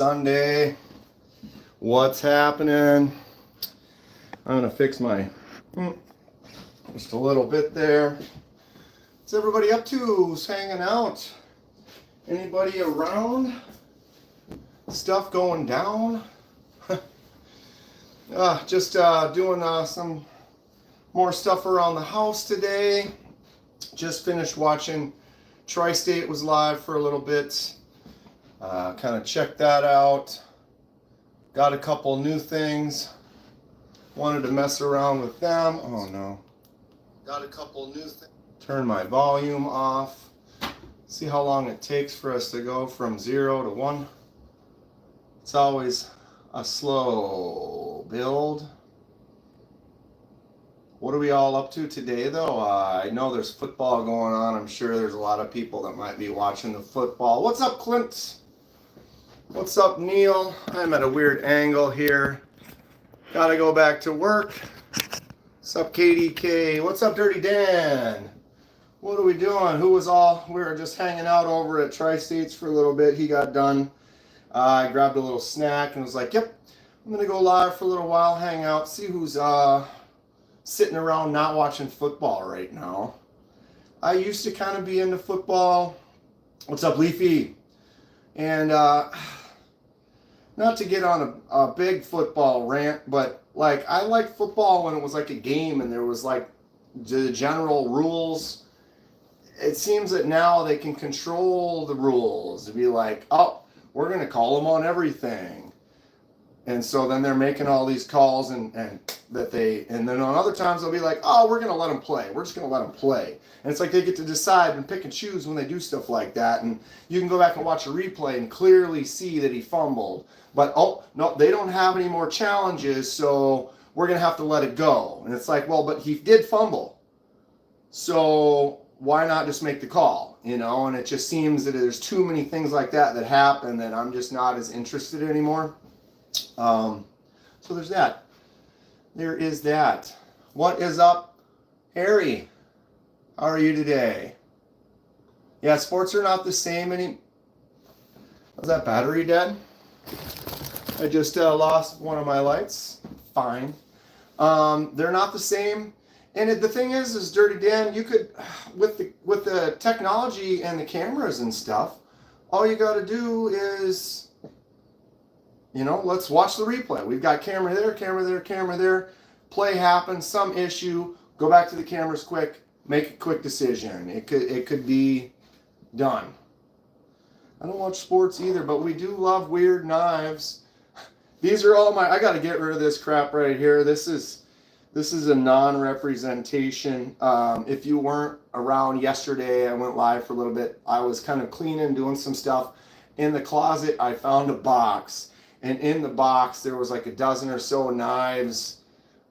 Sunday. What's happening? I'm gonna fix my just a little bit there. What's everybody up to? Who's hanging out? Anybody around? Stuff going down? Just doing some more stuff around the house today. Just finished watching Tri-State was live for a little bit. Kind of checked that out. Got a couple new things. Wanted to mess around with them. Oh no. Got a couple new things. Turn my volume off. See how long it takes for us to go from 0 to 1. It's always a slow build. What are we all up to today, though? I know there's football going on. I'm sure there's a lot of people that might be watching the football. What's up, Clint? What's up, Neil? I'm at a weird angle here. Gotta go back to work. What's up, KDK? What's up, Dirty Dan? What are we doing? We were just hanging out over at Tri-States for a little bit. He got done. I grabbed a little snack and was like, yep, I'm gonna go live for a little while, hang out, see who's sitting around not watching football right now. I used to kind of be into football. What's up, Leafy? And not to get on a big football rant, but like I liked football when it was like a game and there was like the general rules. It seems that now they can control the rules to be like, oh, we're going to call them on everything. And so then they're making all these calls and then on other times they'll be like, oh, we're going to let them play. We're just going to let them play. And it's like they get to decide and pick and choose when they do stuff like that. And you can go back and watch a replay and clearly see that he fumbled. But, oh, no, they don't have any more challenges, so we're going to have to let it go. And it's like, well, but he did fumble. So why not just make the call, you know? And it just seems that there's too many things like that happen that I'm just not as interested anymore. So there's that. There is that. What is up, Harry? How are you today? Yeah, sports are not the same anymore. Was that battery dead? I just lost one of my lights. Fine. They're not the same. And the thing is Dirty Dan, you could, with the technology and the cameras and stuff, all you got to do is, you know, let's watch the replay. We've got camera there, camera there, camera there. Play happens, some issue. Go back to the cameras quick. Make a quick decision. It could be done. I don't watch sports either, but we do love weird knives. These are all I got to get rid of this crap right here. This is a non-representation. If you weren't around yesterday, I went live for a little bit. I was kind of cleaning, doing some stuff. In the closet, I found a box. And in the box, there was like a dozen or so knives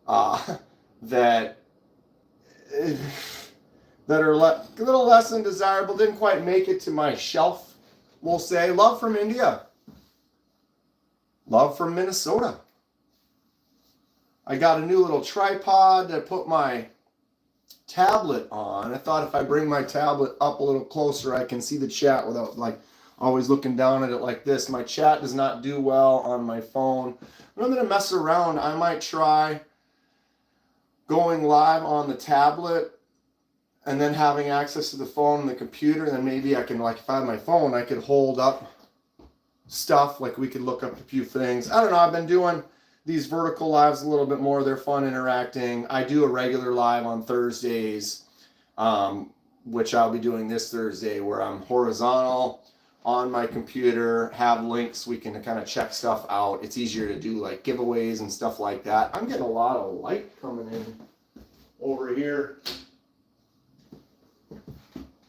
that are a little less than desirable. Didn't quite make it to my shelf, we'll say. Love from India. Love from Minnesota. I got a new little tripod to put my tablet on. I thought if I bring my tablet up a little closer, I can see the chat without like always looking down at it like this. My chat does not do well on my phone. But I'm going to mess around. I might try going live on the tablet and then having access to the phone and the computer. And then maybe I can, like if I had my phone, I could hold up stuff. Like we could look up a few things. I don't know. I've been doing these vertical lives a little bit more. They're fun, interacting. I do a regular live on Thursdays, which I'll be doing this Thursday, where I'm horizontal on my computer, have links, we can kind of check stuff out. It's easier to do like giveaways and stuff like that. I'm getting a lot of light coming in over here. Is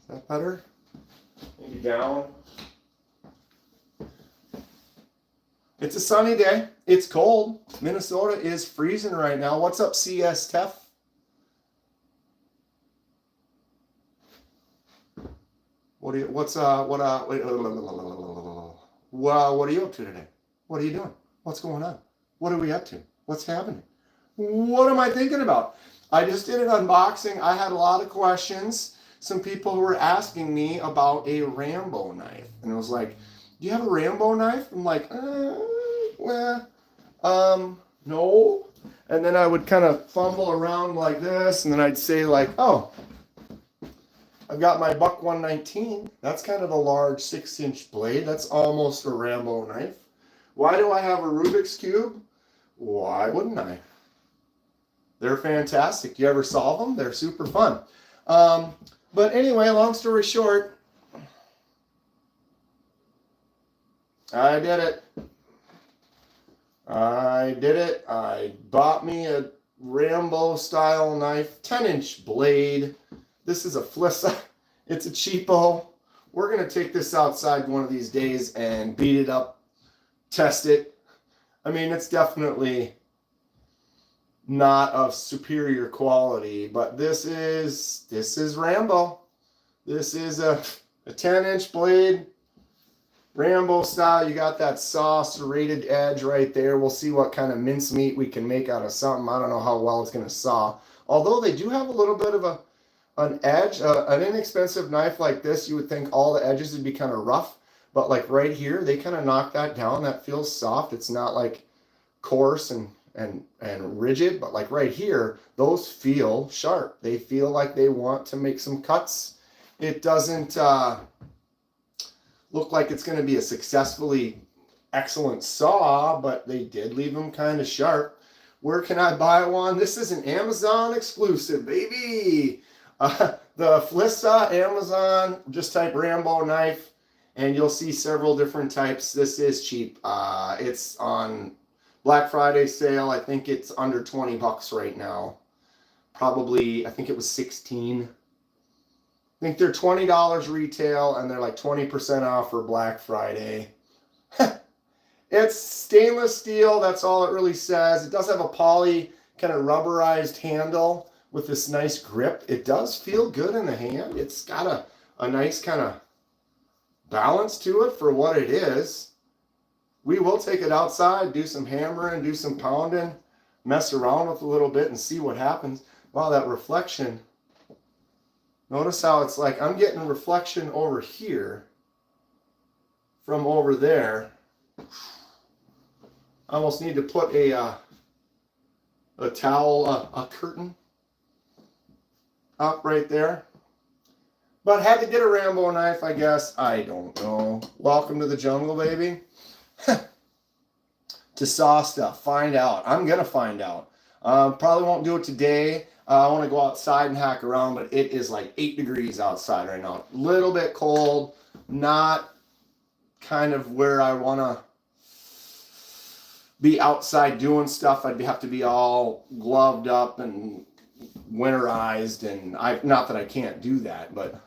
that better? Maybe down. It's a sunny day. It's cold. Minnesota is freezing right now. What's up, CS Tef? What are you up to today? What are you doing? What's going on? What are we up to? What's happening? What am I thinking about? I just did an unboxing. I had a lot of questions. Some people who were asking me about a Rambo knife. And it was like, do you have a Rambo knife? I'm like, well, no. And then I would kind of fumble around like this, and then I'd say like, oh, I've got my Buck 119. That's kind of a large 6-inch blade. That's almost a Rambo knife. Why do I have a Rubik's Cube? Why wouldn't I? They're fantastic. You ever solve them? They're super fun. But anyway, long story short, I did it. I bought me a Rambo style knife, 10-inch blade. This is a Flissa. It's a cheapo. We're going to take this outside one of these days and beat it up, test it. I mean, it's definitely not of superior quality, but this is Rambo. This is a 10-inch blade, Rambo style. You got that saw serrated edge right there. We'll see what kind of mincemeat we can make out of something. I don't know how well it's going to saw. Although they do have a little bit of an edge. An inexpensive knife like this, you would think all the edges would be kind of rough. But like right here, they kind of knock that down. That feels soft. It's not like coarse and rigid. But like right here, those feel sharp. They feel like they want to make some cuts. It doesn't look like it's going to be a successfully excellent saw, but they did leave them kind of sharp. Where can I buy one? This is an Amazon exclusive, baby. The Flissa, Amazon, just type Rambo knife, and you'll see several different types. This is cheap. It's on Black Friday sale. I think it's under 20 bucks right now. Probably, I think it was 16. I think they're $20 retail, and they're like 20% off for Black Friday. It's stainless steel. That's all it really says. It does have a poly kind of rubberized handle with this nice grip. It does feel good in the hand. It's got a nice kind of balance to it for what it is. We will take it outside, do some hammering, do some pounding, mess around with a little bit and see what happens. Wow, that reflection. Notice how it's like I'm getting reflection over here from over there. I almost need to put a towel, a curtain up right there. But had to get a Rambo knife, I guess. I don't know. Welcome to the jungle, baby. To saw stuff. Find out. I'm going to find out. Probably won't do it today. I want to go outside and hack around, but it is like 8 degrees outside right now. A little bit cold. Not kind of where I want to be outside doing stuff. I'd have to be all gloved up and winterized, and not that I can't do that, but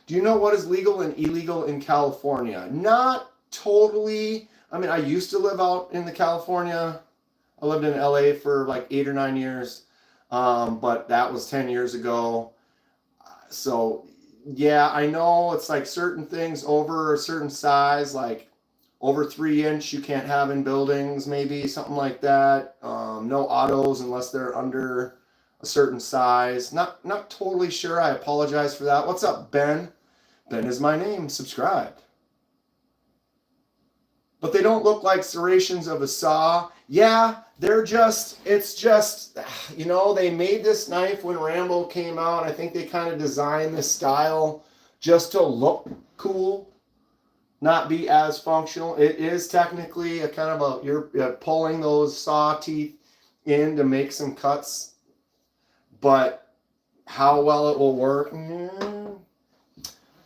do you know what is legal and illegal in California? Not totally. I mean, I used to live out in the California. I lived in LA for like 8 or 9 years, but that was 10 years ago. So yeah, I know it's like certain things over a certain size, like over 3-inch you can't have in buildings, maybe something like that. No autos unless they're under a certain size. Not totally sure. I apologize for that. What's up, Ben? Ben is my name. Subscribe. But they don't look like serrations of a saw. Yeah, it's just, you know, they made this knife when Rambo came out. I think they kind of designed this style just to look cool, not be as functional. It is technically a kind of you're pulling those saw teeth in to make some cuts. But how well it will work,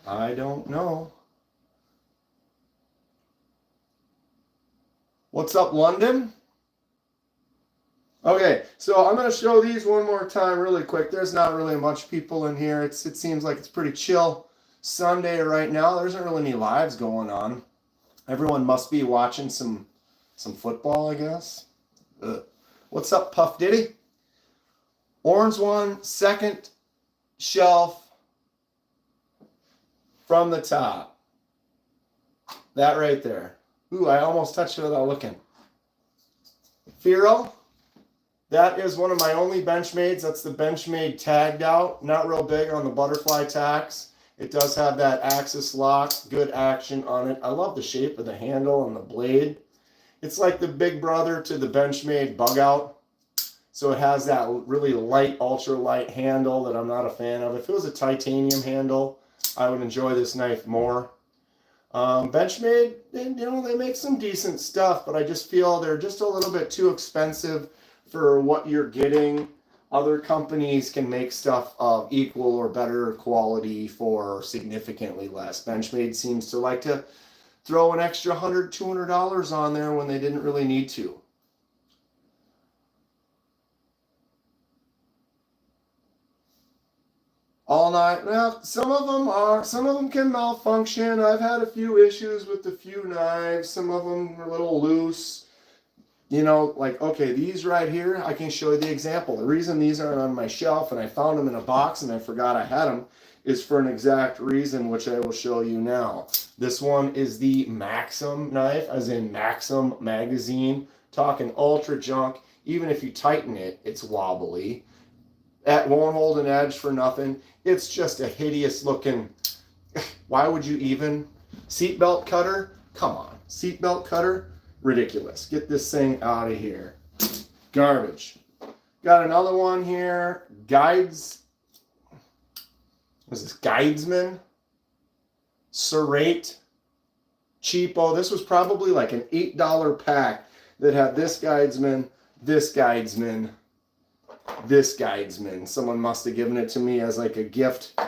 I don't know. What's up, London? Okay, so I'm going to show these one more time really quick. There's not really much people in here. It seems like it's pretty chill Sunday right now. There isn't really any lives going on. Everyone must be watching some football, I guess. What's up, Puff Diddy? Orange one, second shelf from the top. That right there. Ooh, I almost touched it without looking. Firo. That is one of my only Benchmades. That's the Benchmade tagged out. Not real big on the butterfly tacks. It does have that axis lock, good action on it. I love the shape of the handle and the blade. It's like the big brother to the Benchmade Bug Out. So it has that really light, ultra light handle that I'm not a fan of. If it was a titanium handle, I would enjoy this knife more. Benchmade, they make some decent stuff, but I just feel they're just a little bit too expensive for what you're getting. Other companies can make stuff of equal or better quality for significantly less. Benchmade seems to like to throw an extra $100, $200 on there when they didn't really need to. All night. Well, some of them can malfunction. I've had a few issues with a few knives. Some of them are a little loose. Like, okay, these right here, I can show you the example. The reason these aren't on my shelf and I found them in a box and I forgot I had them is for an exact reason, which I will show you now. This one is the Maxim knife, as in Maxim magazine. Talking ultra junk. Even if you tighten it, it's wobbly. That won't hold an edge for nothing. It's just a hideous looking, why would you even? Seatbelt cutter? Come on. Seatbelt cutter? Ridiculous. Get this thing out of here. Garbage. Got another one here. What's this? Guidesman? Serrate? Cheapo. This was probably like an $8 pack that had this Guidesman, this Guidesman, this Guidesman. Someone must have given it to me as like a gift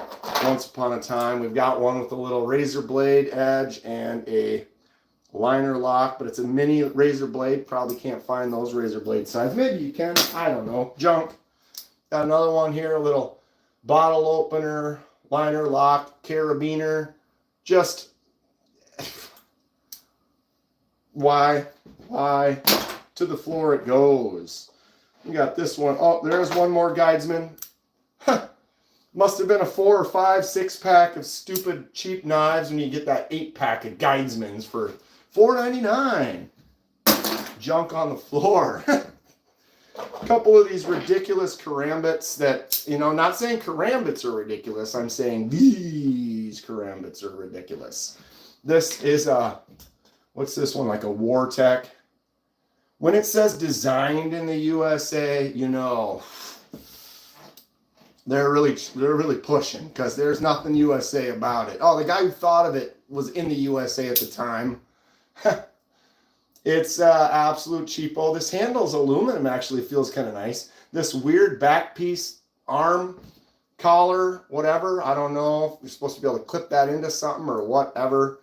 once upon a time. We've got one with a little razor blade edge and a liner lock, but it's a mini razor blade. Probably can't find those razor blade size. Maybe you can. I don't know. Junk. Got another one here, a little bottle opener, liner lock, carabiner. Just why to the floor it goes. We got this one. Oh, there's one more Guidesman. Must have been a 4 or 5, 6 pack of stupid cheap knives when you get that 8 pack of Guidesmans for $4.99. Junk on the floor. A couple of these ridiculous karambits that, not saying karambits are ridiculous. I'm saying these karambits are ridiculous. This is what's this one? Like a Wartech. When it says designed in the USA, they're really pushing, because there's nothing USA about it. Oh, the guy who thought of it was in the USA at the time. It's absolute cheapo. This handle's aluminum, actually feels kind of nice. This weird back piece, arm, collar, whatever. I don't know if you're supposed to be able to clip that into something or whatever.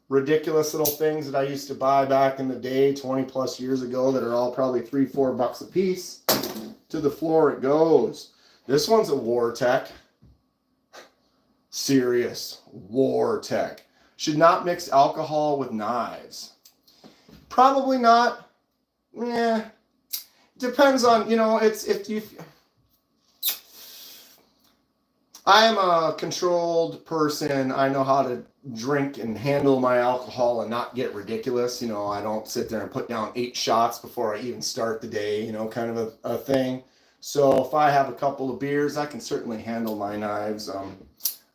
Ridiculous little things that I used to buy back in the day, 20 plus years ago, that are all probably $3, $4 a piece. To the floor it goes. This one's a Wartech. Serious Wartech. Should not mix alcohol with knives. Probably not. Depends on, it's if you. I am a controlled person. I know how to drink and handle my alcohol and not get ridiculous. I don't sit there and put down 8 shots before I even start the day, kind of a thing. So if I have a couple of beers, I can certainly handle my knives.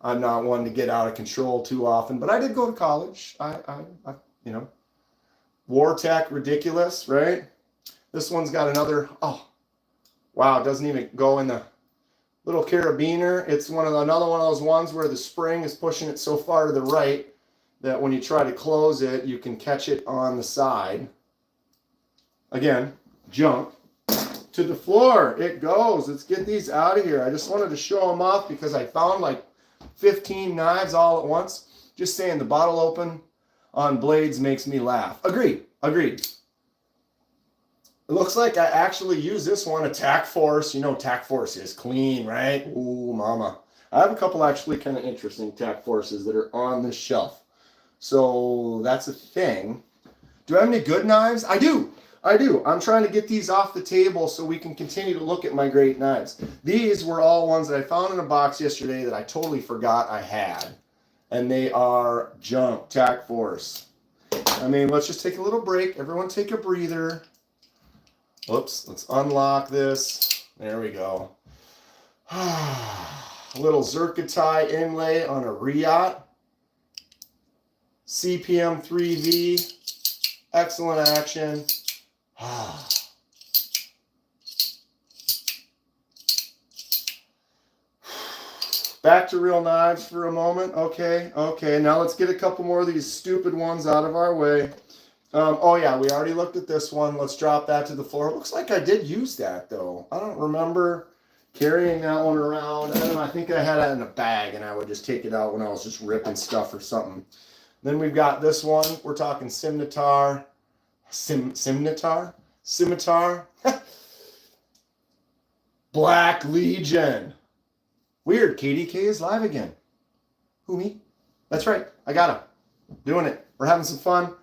I'm not one to get out of control too often, but I did go to college. I Wartech, ridiculous, right? This one's got another, oh, wow, it doesn't even go in the little carabiner. It's another one of those ones where the spring is pushing it so far to the right that when you try to close it, you can catch it on the side. Again, junk. To the floor it goes. Let's get these out of here. I just wanted to show them off because I found like 15 knives all at once. Just saying, the bottle open on blades makes me laugh. Agreed. It looks like I actually use this one, a Tac Force. Tac Force is clean, right? Ooh, mama. I have a couple actually kind of interesting Tac Forces that are on this shelf. So that's a thing. Do I have any good knives? I do. I'm trying to get these off the table so we can continue to look at my great knives. These were all ones that I found in a box yesterday that I totally forgot I had. And they are junk. Tac Force. Let's just take a little break. Everyone take a breather. Oops, let's unlock this. There we go. A little zircotie inlay on a Riot. CPM 3V. Excellent action. Back to real knives for a moment. Okay. Now let's get a couple more of these stupid ones out of our way. Oh yeah, we already looked at this one. Let's drop that to the floor. Looks like I did use that though. I don't remember carrying that one around. I don't know. I think I had it in a bag and I would just take it out when I was just ripping stuff or something. Then we've got this one. We're talking scimitar. Scimitar. Black Legion. Weird, KDK is live again. Who, me? That's right, I got him. Doing it. We're having some fun.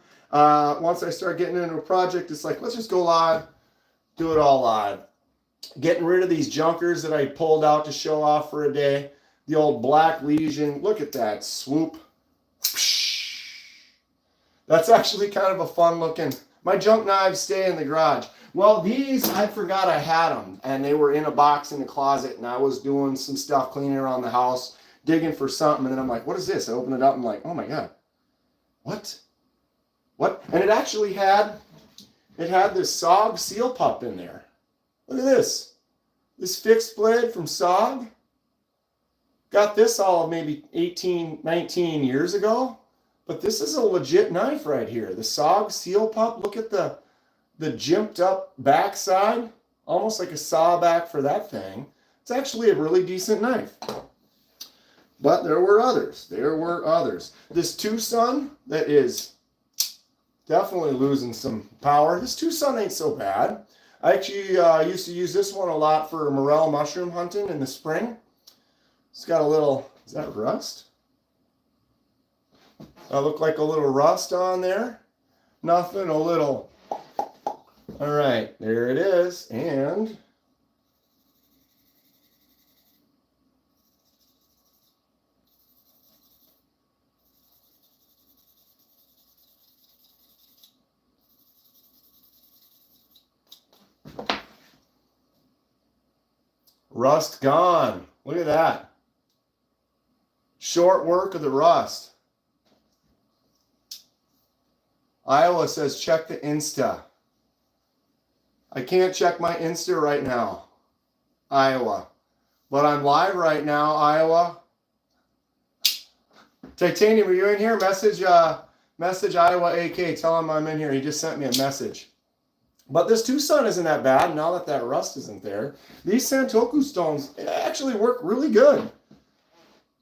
Once I start getting into a project, it's like, let's just go live, do it all live. Getting rid of these junkers that I pulled out to show off for a day. The old Black Legion, look at that swoop. That's actually kind of a fun looking. My junk knives stay in the garage. Well, these, I forgot I had them, and they were in a box in the closet, and I was doing some stuff, cleaning around the house, digging for something, and then I'm like, what is this? I open it up, and I'm like, oh my God, what? And it actually had, this SOG seal pup in there. Look at this. This fixed blade from SOG. Got this all maybe 18, 19 years ago, but this is a legit knife right here. The SOG seal pup, look at the jimped up backside, almost like a saw back for that thing. It's actually a really decent knife. But there were others. This Tucson that is definitely losing some power. This Tucson ain't so bad. I actually used to use this one a lot for morel mushroom hunting in the spring. It's got a little, is that rust? That look like a little rust on there. Nothing, a little. All right, there it is, and rust gone. Look at that. Short work of the rust. Iowa says check the Insta. I can't check my Insta right now, Iowa. But I'm live right now, Iowa. Titanium, are you in here? Message Iowa AK. Tell him I'm in here. He just sent me a message. But this Tucson isn't that bad now that rust isn't there. These Santoku stones actually work really good.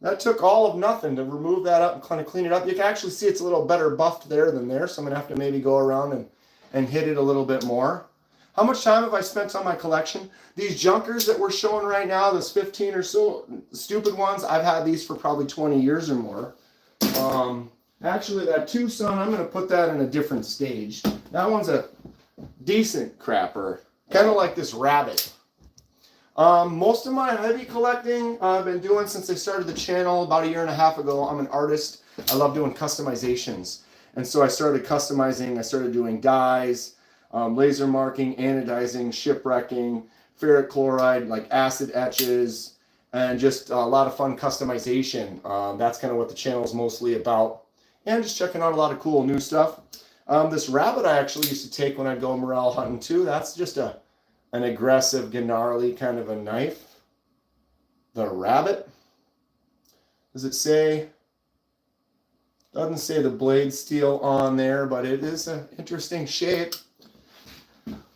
That took all of nothing to remove that up and kind of clean it up. You can actually see it's a little better buffed there than there, so I'm going to have to maybe go around and hit it a little bit more. How much time have I spent on my collection? These junkers that we're showing right now, those 15 or so stupid ones, I've had these for probably 20 years or more. Actually, that Tucson, I'm going to put that in a different stage. That one's a decent crapper, kind of like this rabbit. Most of my heavy collecting I've been doing since I started the channel about 1.5 years ago. I'm an artist. I love doing customizations. And so I started customizing. I started doing dyes, laser marking, anodizing, shipwrecking, ferric chloride, like acid etches, and just a lot of fun customization. That's kind of what the channel is mostly about. And just checking out a lot of cool new stuff. This rabbit I actually used to take when I'd go morel hunting too. That's just an aggressive, gnarly kind of a knife. The rabbit. Does it say? Doesn't say the blade steel on there, but it is an interesting shape.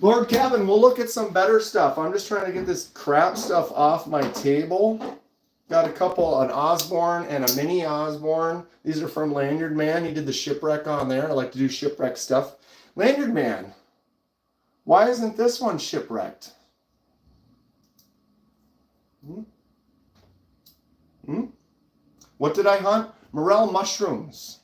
Lord Kevin, we'll look at some better stuff. I'm just trying to get this crap stuff off my table. Got a couple, an Osborne and a mini Osborne. These are from Lanyard Man. He did the shipwreck on there. I like to do shipwreck stuff. Lanyard Man, why isn't this one shipwrecked? What did I hunt? Morel mushrooms.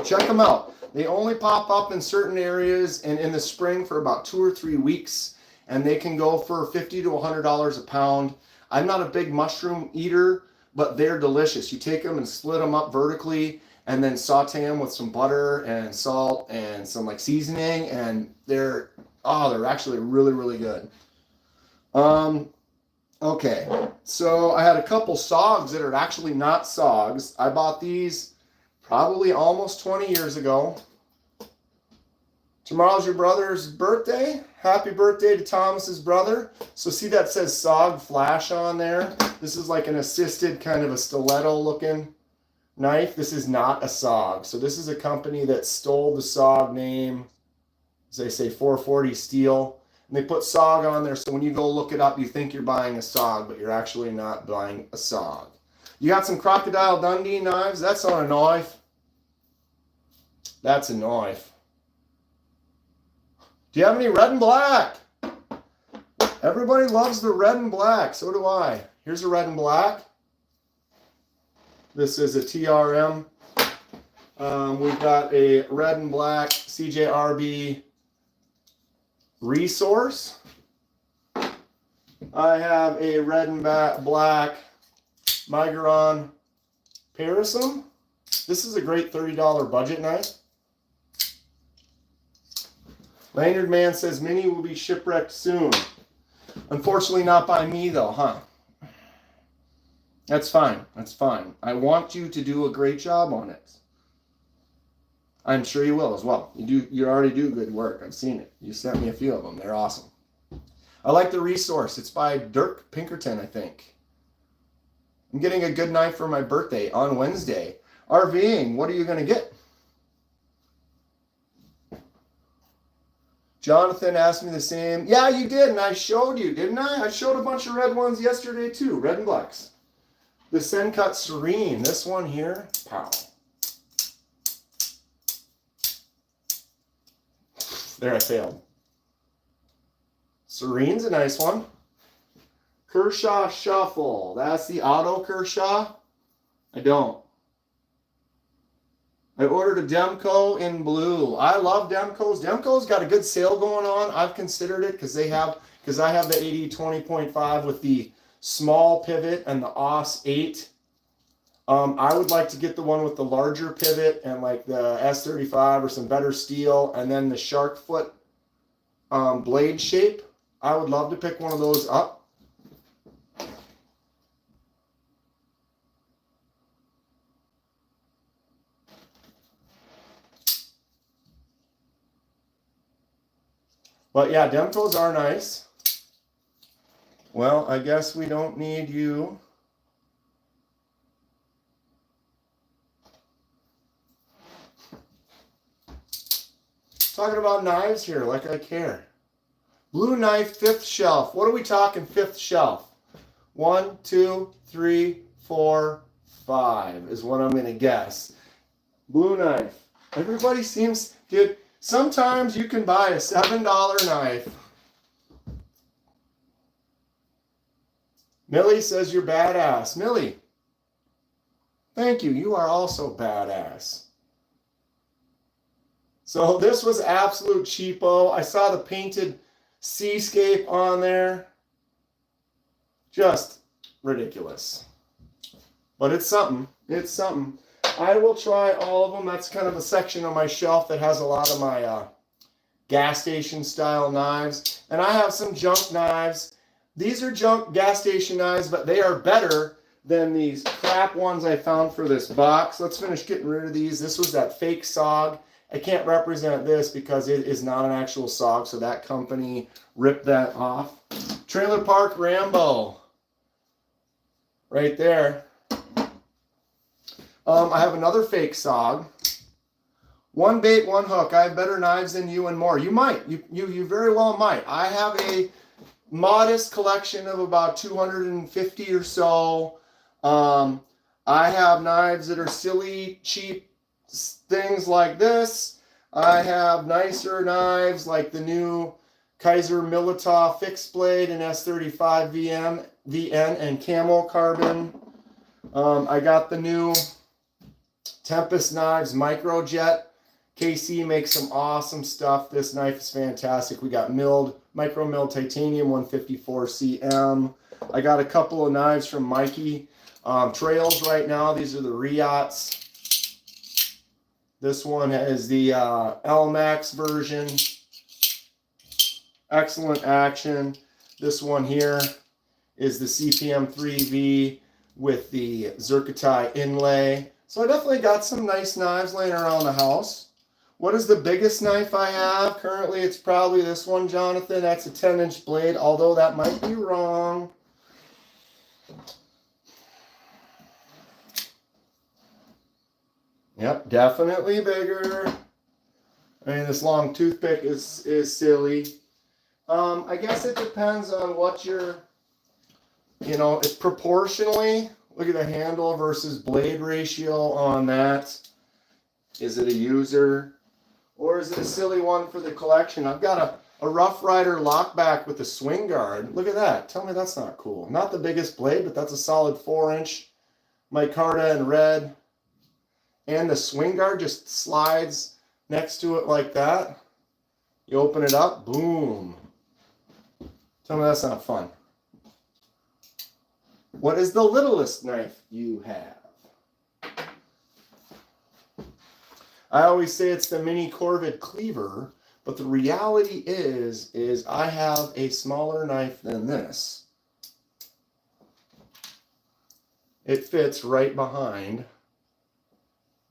Check them out. They only pop up in certain areas and in the spring for about 2 or 3 weeks, and they can go for $50 to $100 a pound. I'm not a big mushroom eater, but they're delicious. You take them and split them up vertically and then saute them with some butter and salt and some like seasoning, and they're actually really, really good. Okay, so I had a couple SOGs that are actually not SOGs. I bought these probably almost 20 years ago. Tomorrow's your brother's birthday. Happy birthday to Thomas's brother. So see that says SOG flash on there? This is like an assisted kind of a stiletto looking knife. This is not a SOG. So this is a company that stole the SOG name, as they say, 440 steel. And they put SOG on there, so when you go look it up, you think you're buying a SOG, but you're actually not buying a SOG. You got some Crocodile Dundee knives. That's not a knife. That's a knife. Do you have any red and black? Everybody loves the red and black. So do I. Here's a red and black. This is a TRM. We've got a red and black CJRB Resource. I have a red and black Migron Parasum. This is a great $30 budget knife. Lanyard Man says Mini will be shipwrecked soon. Unfortunately not by me though, huh? That's fine. That's fine. I want you to do a great job on it. I'm sure you will as well. You already do good work. I've seen it. You sent me a few of them. They're awesome. I like the Resource. It's by Dirk Pinkerton, I think. I'm getting a good knife for my birthday on Wednesday. RVing, what are you going to get? Jonathan asked me the same. Yeah, you did, and I showed you, didn't I? I showed a bunch of red ones yesterday too, red and blacks. The Sencut Serene, this one here, pow. There, I failed. Serene's a nice one. Kershaw Shuffle. That's the auto Kershaw. I don't. I ordered a Demco in blue. I love Demcos. Demco's got a good sale going on. I've considered it because I have the 80-20.5 with the small pivot and the AUS 8. I would like to get the one with the larger pivot and like the S35 or some better steel, and then the shark foot blade shape. I would love to pick one of those up. But yeah, Demcos are nice. Well, I guess we don't need you. Talking about knives here, like I care. Blue knife, 5th shelf. What are we talking 5th shelf? 1, 2, 3, 4, 5 is what I'm going to guess. Blue knife. Everybody seems, dude, sometimes you can buy a $7 knife. Millie says you're badass. Millie, thank you. You are also badass. So this was absolute cheapo. I saw the painted seascape on there. Just ridiculous. But it's something. It's something. I will try all of them. That's kind of a section on my shelf that has a lot of my gas station style knives. And I have some junk knives. These are junk gas station knives, but they are better than these crap ones I found for this box. Let's finish getting rid of these. This was that fake SOG. I can't represent this because it is not an actual SOG, so that company ripped that off. Trailer Park Rambo. Right there. I have another fake SOG. One bait, one hook. I have better knives than you and more. You might. You very well might. I have a modest collection of about 250 or so. I have knives that are silly, cheap things like this. I have nicer knives like the new Kaiser Militao fixed blade and S35 VN and camo carbon. I got the new Tempest knives Microjet. KC makes some awesome stuff. This knife is fantastic. We got micro milled titanium 154 CM. I got a couple of knives from Mikey Trails right now. These are the Riots. This one is the LMAX version. Excellent action. This one here is the CPM 3V with the zircotai inlay. So I definitely got some nice knives laying around the house. What is the biggest knife I have? Currently, it's probably this one, Jonathan. That's a 10-inch blade, although that might be wrong. Yep, definitely bigger. I mean, this long toothpick is silly. I guess it depends on what you're, it's proportionally. Look at the handle versus blade ratio on that. Is it a user or is it a silly one for the collection? I've got a Rough Rider lockback with a swing guard. Look at that. Tell me that's not cool. Not the biggest blade, but that's a solid 4-inch micarta in red. And the swing guard just slides next to it like that. You open it up, boom. Tell me that's not fun. What is the littlest knife you have? I always say it's the mini Corvid cleaver, but the reality is I have a smaller knife than this. It fits right behind.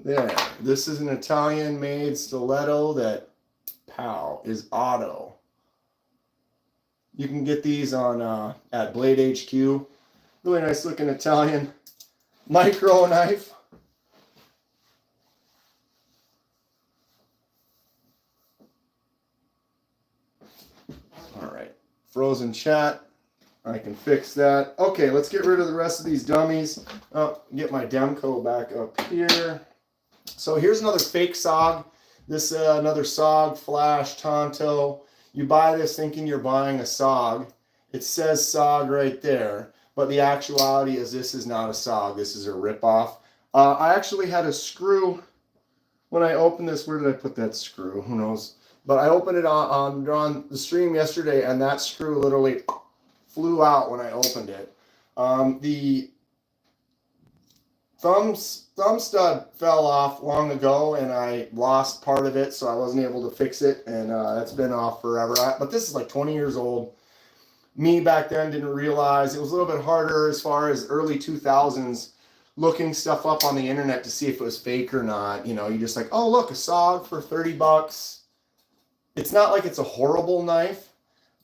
There. This is an Italian-made stiletto that, pow, is auto. You can get these on at Blade HQ. Really nice looking Italian micro knife. All right, frozen chat. I can fix that. Okay, let's get rid of the rest of these dummies. Get my Demco back up here. So here's another fake SOG. This is another SOG Flash Tonto. You buy this thinking you're buying a SOG. It says SOG right there, but the actuality is this is not a SOG. This is a ripoff. I actually had a screw when I opened this. Where did I put that screw? Who knows? But I opened it on the stream yesterday, and that screw literally flew out when I opened it. The thumb stud fell off long ago, and I lost part of it, so I wasn't able to fix it, and that's been off forever. But this is like 20 years old. Me back then didn't realize it was a little bit harder as far as early 2000s looking stuff up on the internet to see if it was fake or not. You just like, oh, look, a SOG for 30 bucks. It's not like it's a horrible knife,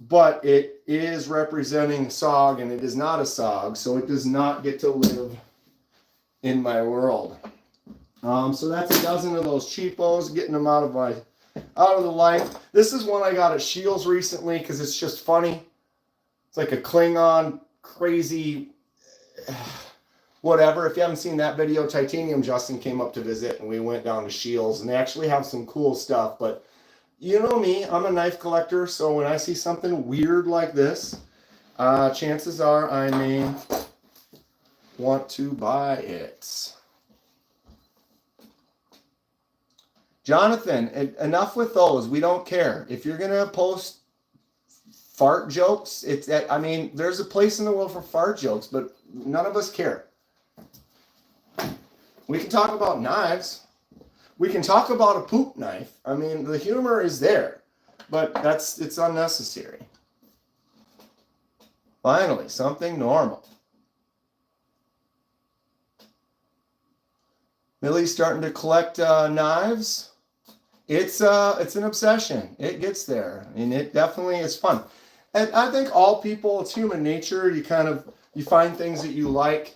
but it is representing SOG, and it is not a SOG, so it does not get to live in my world. So that's a dozen of those cheapos, getting them out of the life. This is one I got at Shields recently because it's just funny. It's like a Klingon crazy whatever. If you haven't seen that video, Titanium Justin came up to visit, and we went down to Shields, and they actually have some cool stuff. But you know me, I'm a knife collector, so when I see something weird like this, chances are I may want to buy it. Jonathan, enough with those. We don't care. If you're going to post fart jokes, there's a place in the world for fart jokes, but none of us care. We can talk about knives. We can talk about a poop knife. I mean, the humor is there, but it's unnecessary. Finally, something normal. Millie's starting to collect knives. It's an obsession. It gets there, and it definitely is fun. And I think all people, it's human nature. You find things that you like,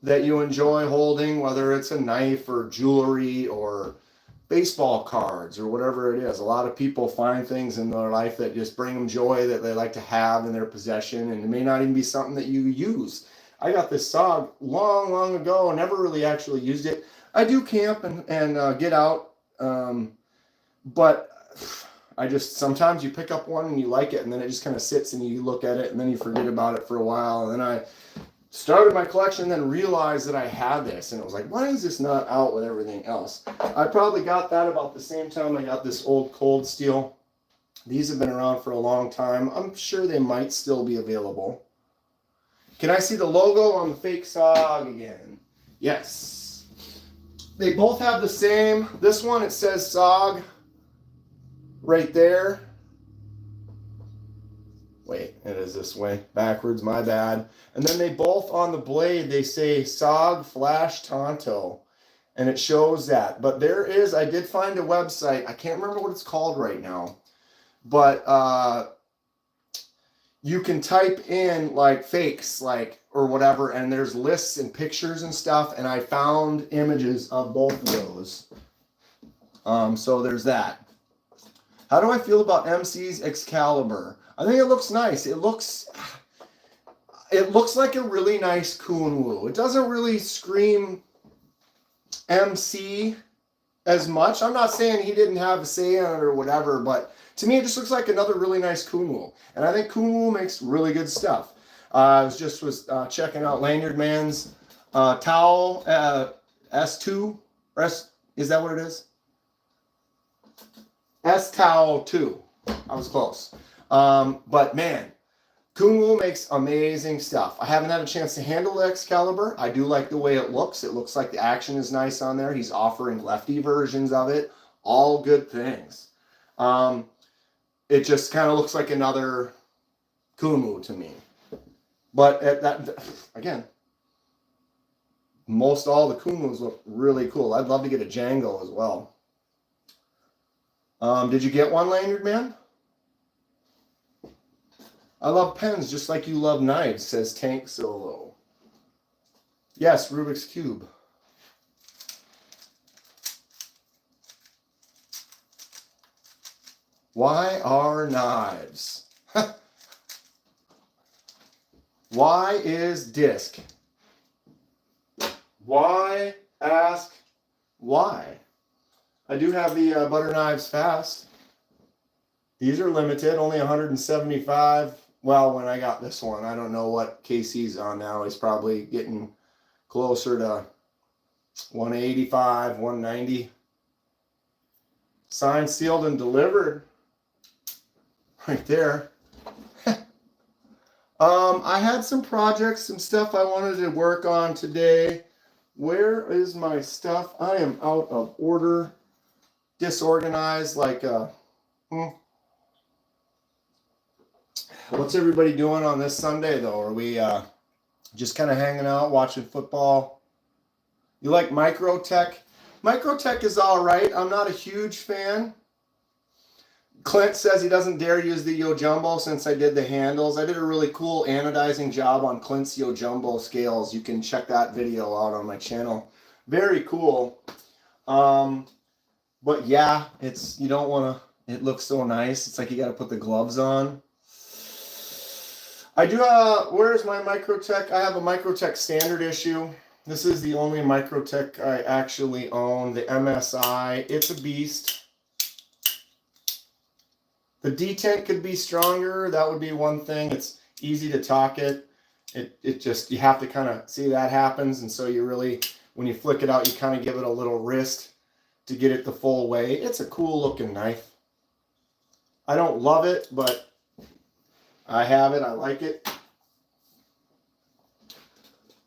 that you enjoy holding, whether it's a knife or jewelry or baseball cards or whatever it is. A lot of people find things in their life that just bring them joy, that they like to have in their possession, and it may not even be something that you use. I got this SOG long, long ago, never really actually used it. I do camp and get out, but sometimes you pick up one and you like it, and then it just kind of sits and you look at it, and then you forget about it for a while. And then I started my collection, then realized that I had this, and it was like, why is this not out with everything else? I probably got that about the same time I got this old Cold Steel. These have been around for a long time. I'm sure they might still be available. Can I see the logo on the fake SOG again? Yes. They both have the same. This one, it says SOG right there. Wait. It is this way. Backwards, my bad. And then they both on the blade, they say SOG Flash Tonto. And it shows that. But there is, I did find a website. I can't remember what it's called right now. But you can type in like fakes, like, or whatever, and there's lists and pictures and stuff. And I found images of both of those. So there's that. How do I feel about MC's Excalibur? I think it looks nice. It looks like a really nice Kunwu. It doesn't really scream MC as much. I'm not saying he didn't have a say in it or whatever, but to me it just looks like another really nice Kunwu. And I think Kunwu makes really good stuff. I was checking out Lanyard Man's Towel S2. Or is that what it is? S-Towel 2. I was close. But man, Kunwu makes amazing stuff. I haven't had a chance to handle the Excalibur. I do like the way it looks. It looks like the action is nice on there. He's offering lefty versions of it. All good things. It just kind of looks like another Kunwu to me. But again, most all the Kunwus look really cool. I'd love to get a Django as well. Did you get one, Lanyard Man? I love pens just like you love knives, says Tank Solo. Yes, Rubik's Cube. Why are knives? Why is disc? Why? Ask why. I do have the butter knives fast. These are limited, only 175. Well, when I got this one, I don't know what KC's on now. He's probably getting closer to 185, 190. Signed, sealed, and delivered. Right there. I had some projects, some stuff I wanted to work on today. Where is my stuff? I am out of order. Disorganized like What's everybody doing on this Sunday though? Are we just kind of hanging out watching football? You like Microtech? Microtech is all right. I'm not a huge fan. Clint says he doesn't dare use the Yo Jumbo since I did the handles. I did a really cool anodizing job on Clint's Yo Jumbo scales. You can check that video out on my channel. Very cool. But yeah, you don't want to, it looks so nice. It's like you got to put the gloves on. I do, where's my Microtech? I have a Microtech standard issue. This is the only Microtech I actually own, the MSI. It's a beast. The detent could be stronger. That would be one thing. It's easy to talk it. It just, you have to kind of see that happens. And so you really, when you flick it out, you kind of give it a little wrist to get it the full way. It's a cool looking knife. I don't love it, but I have it. I like it.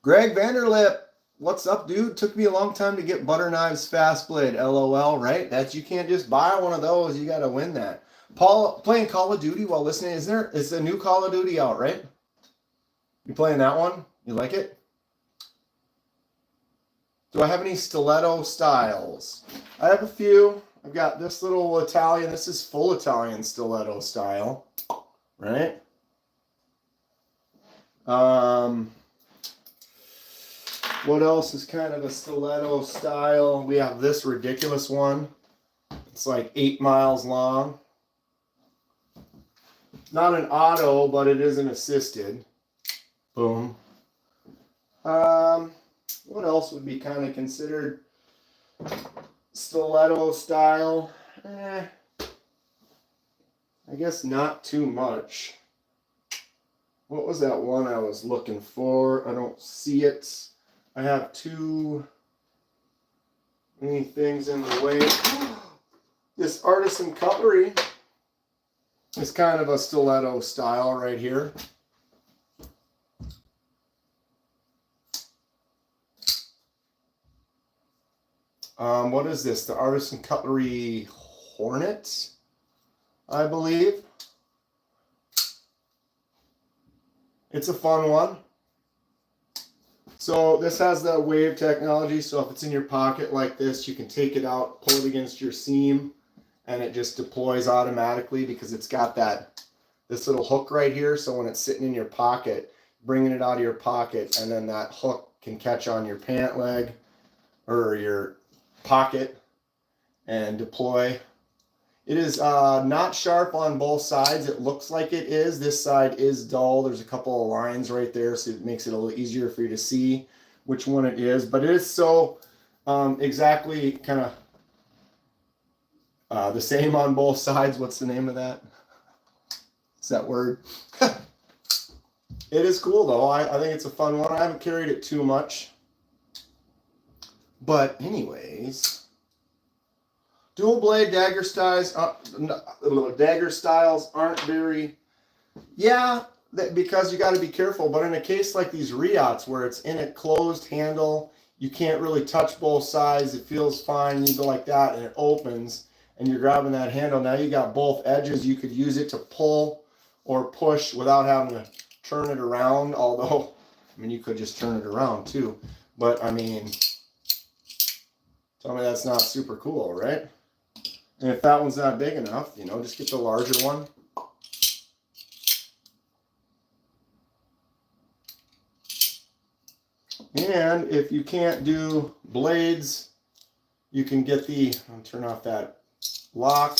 Greg Vanderlip, what's up, dude? Took me a long time to get butter knives fast blade. LOL, right? You can't just buy one of those. You got to win that. Paul, playing Call of Duty while listening. Is a new Call of Duty out, right? You playing that one? You like it? Do I have any stiletto styles? I have a few. I've got this little Italian. This is full Italian stiletto style, right? What else is kind of a stiletto style? We have this ridiculous one. It's like 8 miles long. Not an auto, but it is an assisted. Boom. What else would be kind of considered stiletto style? I guess not too much. What was that one I was looking for? I don't see it. I have too many things in the way. This artisan cutlery is kind of a stiletto style right here. What is this? The Artisan Cutlery Hornet, I believe. It's a fun one. So this has the wave technology. So if it's in your pocket like this, you can take it out, pull it against your seam, and it just deploys automatically because it's got this little hook right here. So when it's sitting in your pocket, bringing it out of your pocket, and then that hook can catch on your pant leg or your pocket and deploy. It is not sharp on both sides. It looks like it is. This side is dull. There's a couple of lines right there, so it makes it a little easier for you to see which one it is. But it is so exactly kind of the same on both sides. What's the name of that? What's that word? It is cool, though. I think it's a fun one. I haven't carried it too much. But anyways... Dual blade dagger styles aren't very, because you got to be careful. But in a case like these Riots where it's in a closed handle, you can't really touch both sides. It feels fine. You go like that and it opens and you're grabbing that handle. Now you got both edges. You could use it to pull or push without having to turn it around. Although, I mean, you could just turn it around too. But I mean, tell me that's not super cool, right? And if that one's not big enough, you know, just get the larger one. And if you can't do blades, you can get I'll turn off that lock.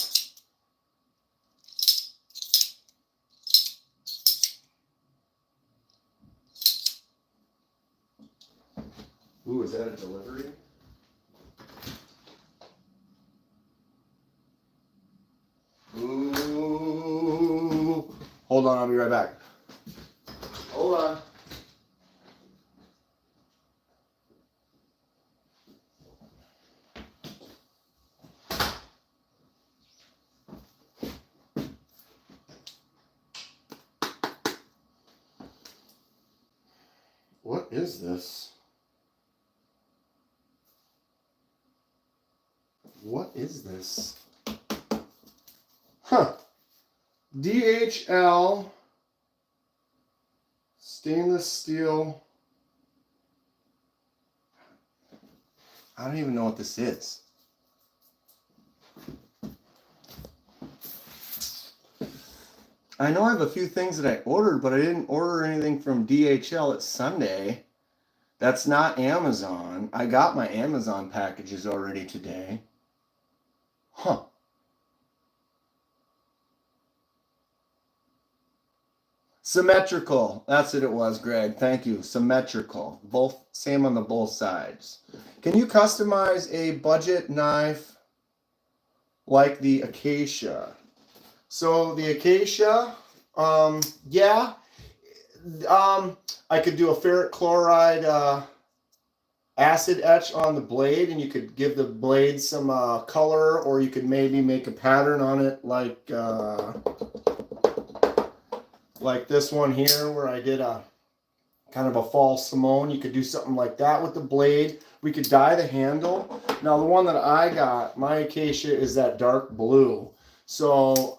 Ooh, is that a delivery? Ooh. Hold on, I'll be right back. Hold on. What is this? What is this? Huh. DHL stainless steel. I don't even know what this is. I know I have a few things that I ordered, but I didn't order anything from DHL. It's Sunday. That's not Amazon. I got my Amazon packages already today. Huh. Symmetrical. That's what it was, Greg. Thank you. Symmetrical. Both same on the both sides. Can you customize a budget knife like the Acacia? So the Acacia, yeah. I could do a ferric chloride acid etch on the blade, and you could give the blade some color, or you could maybe make a pattern on it like this one here where I did a kind of a false Simone. You could do something like that with the blade. We could dye the handle. Now the one that I got, my Acacia, is that dark blue. So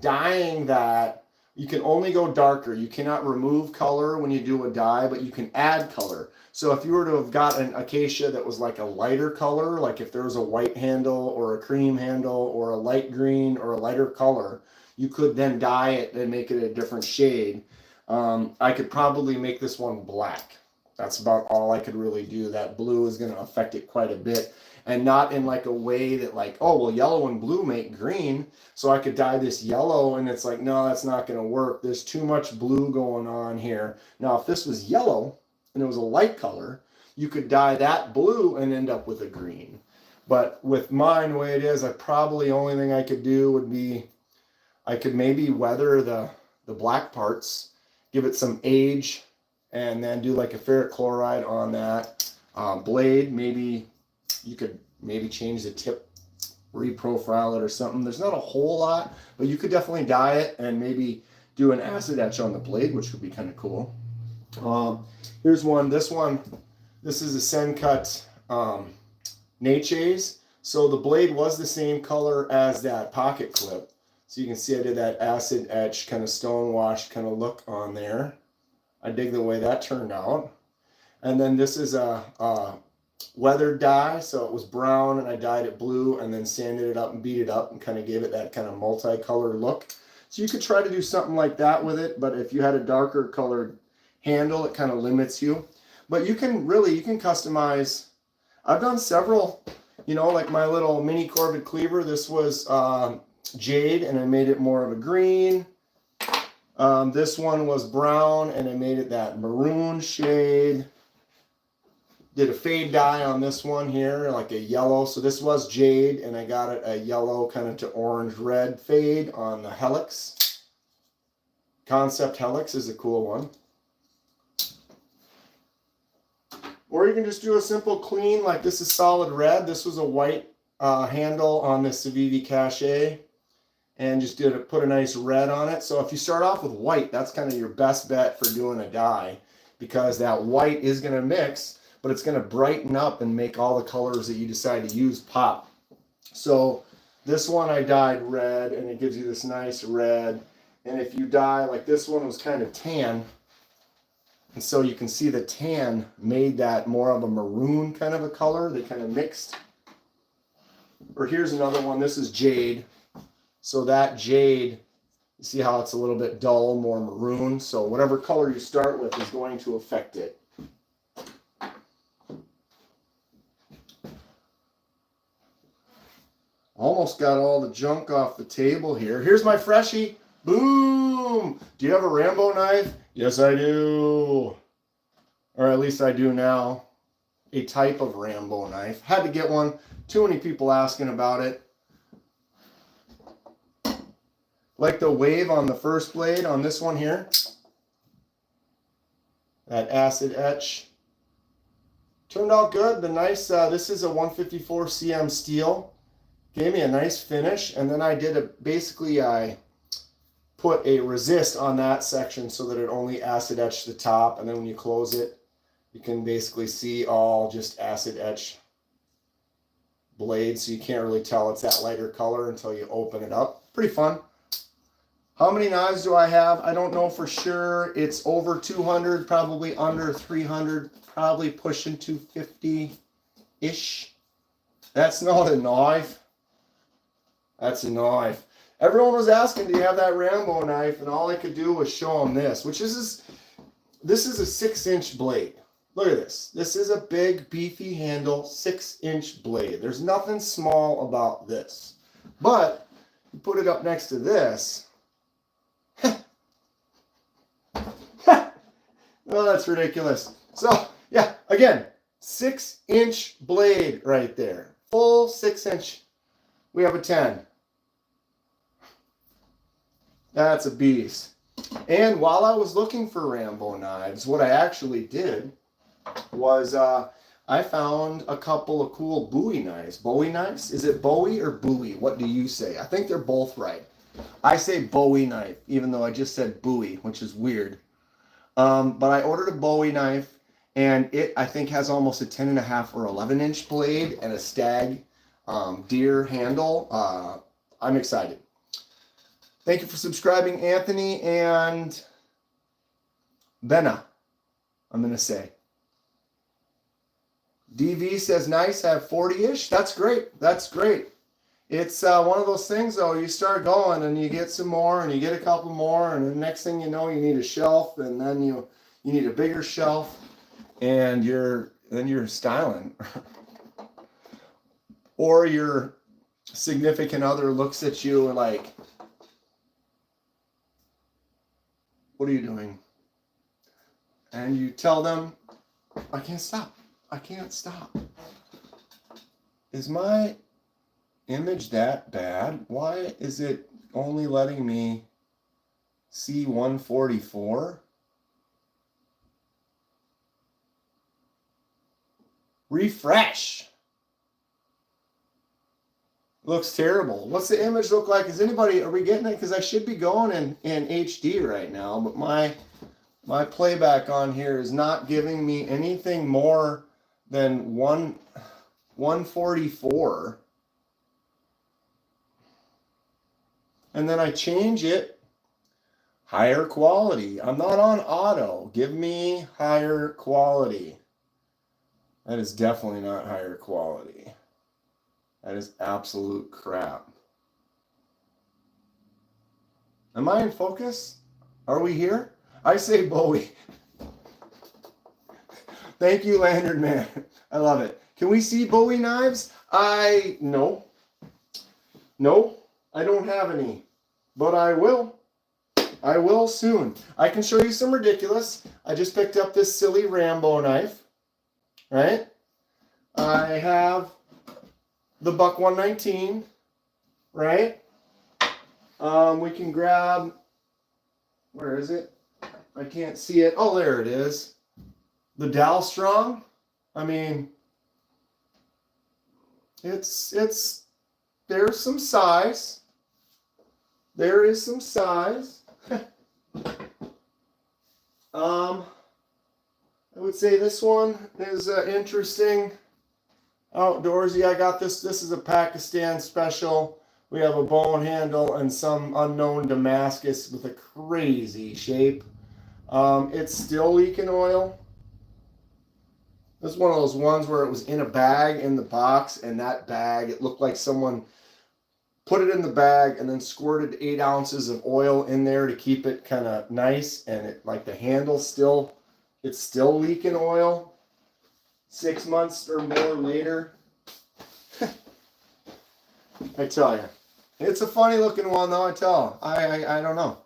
dyeing that, you can only go darker. You cannot remove color when you do a dye, but you can add color. So if you were to have got an Acacia that was like a lighter color, like if there was a white handle or a cream handle or a light green or a lighter color, you could then dye it and make it a different shade. I could probably make this one black. That's about all I could really do. That blue is going to affect it quite a bit. And not in like a way that like, oh, well, yellow and blue make green, so I could dye this yellow, and it's like, no, that's not going to work. There's too much blue going on here. Now, if this was yellow and it was a light color, you could dye that blue and end up with a green. But with mine, the way it is, only thing I could do would be I could maybe weather the black parts, give it some age, and then do like a ferric chloride on that blade. Maybe you could change the tip, reprofile it or something. There's not a whole lot, but you could definitely dye it and maybe do an acid etch on the blade, which would be kind of cool. Here's one. This is a Sencut Natchez. So the blade was the same color as that pocket clip. So you can see I did that acid etch, kind of stone wash kind of look on there. I dig the way that turned out. And then this is a weathered dye, so it was brown and I dyed it blue and then sanded it up and beat it up and kind of gave it that kind of multicolored look. So you could try to do something like that with it, but if you had a darker colored handle, it kind of limits you. But you can customize. I've done several, you know, like my little mini Corvid cleaver. This was jade and I made it more of a green. This one was brown and I made it that maroon shade. Did a fade dye on this one here, like a yellow. So this was jade and I got it a yellow kind of to orange red fade on the helix. Concept helix is a cool one. Or you can just do a simple clean, like this is solid red. This was a white handle on this Civivi Cache. And just put a nice red on it. So if you start off with white, that's kind of your best bet for doing a dye, because that white is going to mix, but it's going to brighten up and make all the colors that you decide to use pop. So this one I dyed red and it gives you this nice red. And if you dye, like this one was kind of tan, and so you can see the tan made that more of a maroon kind of a color. They kind of mixed. Or here's another one. This is jade. So that jade, you see how it's a little bit dull, more maroon. So whatever color you start with is going to affect it. Almost got all the junk off the table here. Here's my freshie. Boom! Do you have a Rambo knife? Yes, I do. Or at least I do now. A type of Rambo knife. Had to get one. Too many people asking about it. Like the wave on the first blade on this one here. That acid etch. Turned out good. The nice, this is a 154 cm steel. Gave me a nice finish. And then I did basically I put a resist on that section so that it only acid etched the top. And then when you close it, you can basically see all just acid etch blades. So you can't really tell it's that lighter color until you open it up. Pretty fun. How many knives do I have? I don't know for sure. It's over 200, probably under 300, probably pushing 250-ish. That's not a knife. That's a knife. Everyone was asking, do you have that Rambo knife? And all I could do was show them this, which is, this is a 6-inch blade. Look at this. This is a big, beefy handle, 6-inch blade. There's nothing small about this. But you put it up next to this. Oh, that's ridiculous. So, yeah, again, 6-inch blade right there. Full 6-inch. We have a 10. That's a beast. And while I was looking for Rambo knives, what I actually did was I found a couple of cool Bowie knives. Bowie knives? Is it Bowie or Bowie? What do you say? I think they're both right. I say Bowie knife, even though I just said Bowie, which is weird. But I ordered a Bowie knife, and it, I think, has almost a 10.5 or 11-inch blade and a stag deer handle. I'm excited. Thank you for subscribing, Anthony and Benna, I'm going to say. DV says, nice, I have 40-ish. That's great. That's great. It's one of those things, though, you start going and you get some more and you get a couple more, and the next thing you know, you need a shelf, and then you need a bigger shelf, and then you're styling. Or your significant other looks at you and like, what are you doing? And you tell them, I can't stop. I can't stop. Is my image that bad? Why is it only letting me see 144? Refresh. Looks terrible. What's the image look like? Is anybody, are we getting it? Because I should be going in HD right now, but my playback on here is not giving me anything more than 144. And then I change it. Higher quality. I'm not on auto. Give me higher quality. That is definitely not higher quality. That is absolute crap. Am I in focus? Are we here? I say Bowie. Thank you, Lantern Man. I love it. Can we see Bowie knives? No. No, I don't have any. But I will. I will soon. I can show you some ridiculous. I just picked up this silly Rambo knife. Right? I have the Buck 119. Right? We can grab, where is it? I can't see it. Oh, there it is. The Dow Strong. I mean, there's some size. There is some size. I would say this one is interesting. Outdoorsy. I got this. This is a Pakistan special. We have a bone handle and some unknown Damascus with a crazy shape. It's still leaking oil. This is one of those ones where it was in a bag in the box, and that bag, it looked like someone put it in the bag and then squirted 8 ounces of oil in there to keep it kind of nice, and it, like, the handle still, it's still leaking oil 6 months or more later. I tell you, it's a funny looking one though. I don't know.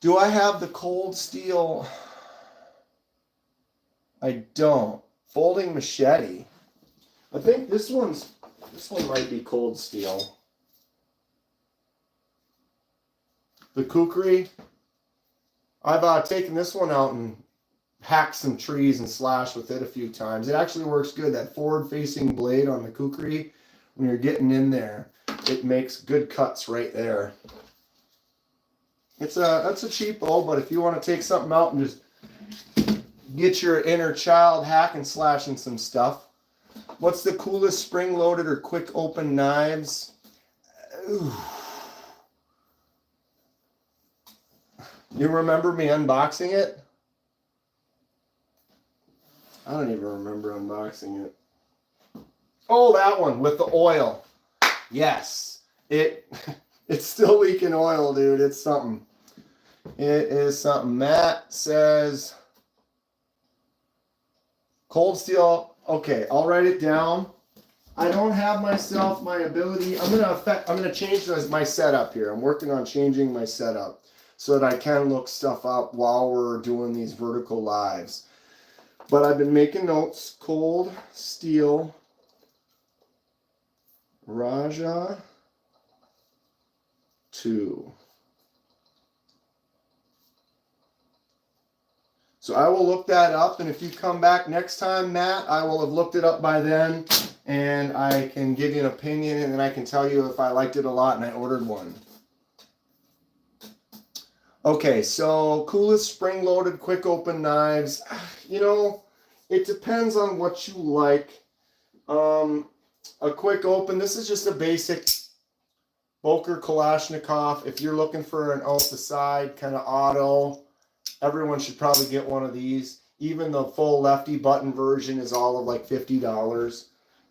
Do I have the cold steel? I don't. Folding machete. I think this one might be cold steel. The kukri. I've taken this one out and hacked some trees and slashed with it a few times. It actually works good. That forward-facing blade on the kukri, when you're getting in there, it makes good cuts right there. That's a cheapo, but if you want to take something out and just get your inner child hacking, slashing some stuff. What's the coolest spring-loaded or quick open knives? Ooh. You remember me unboxing it? I don't even remember unboxing it. Oh, that one with the oil. Yes. It's still leaking oil, dude. It's something. It is something. Matt says cold steel. Okay, I'll write it down. I don't have my ability. I'm gonna change my setup here. I'm working on changing my setup so that I can look stuff up while we're doing these vertical lives. But I've been making notes. Cold steel Raja 2. So I will look that up, and if you come back next time, Matt, I will have looked it up by then, and I can give you an opinion, and then I can tell you if I liked it a lot and I ordered one. Okay, so coolest spring-loaded quick open knives. You know, it depends on what you like. A quick open, this is just a basic Boker Kalashnikov. If you're looking for an out the side kind of auto, everyone should probably get one of these. Even the full lefty button version is all of like $50.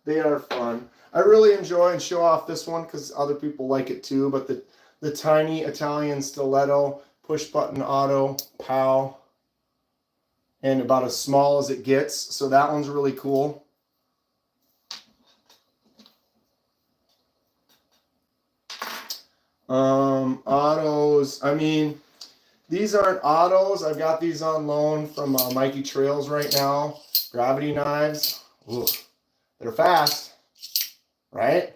They are fun. I really enjoy and show off this one because other people like it too. But the tiny Italian Stiletto push button auto, pow, and about as small as it gets. So that one's really cool. Autos. I mean, these aren't autos. I've got these on loan from Mikey Trails right now. Gravity knives. Ooh, they're fast, right?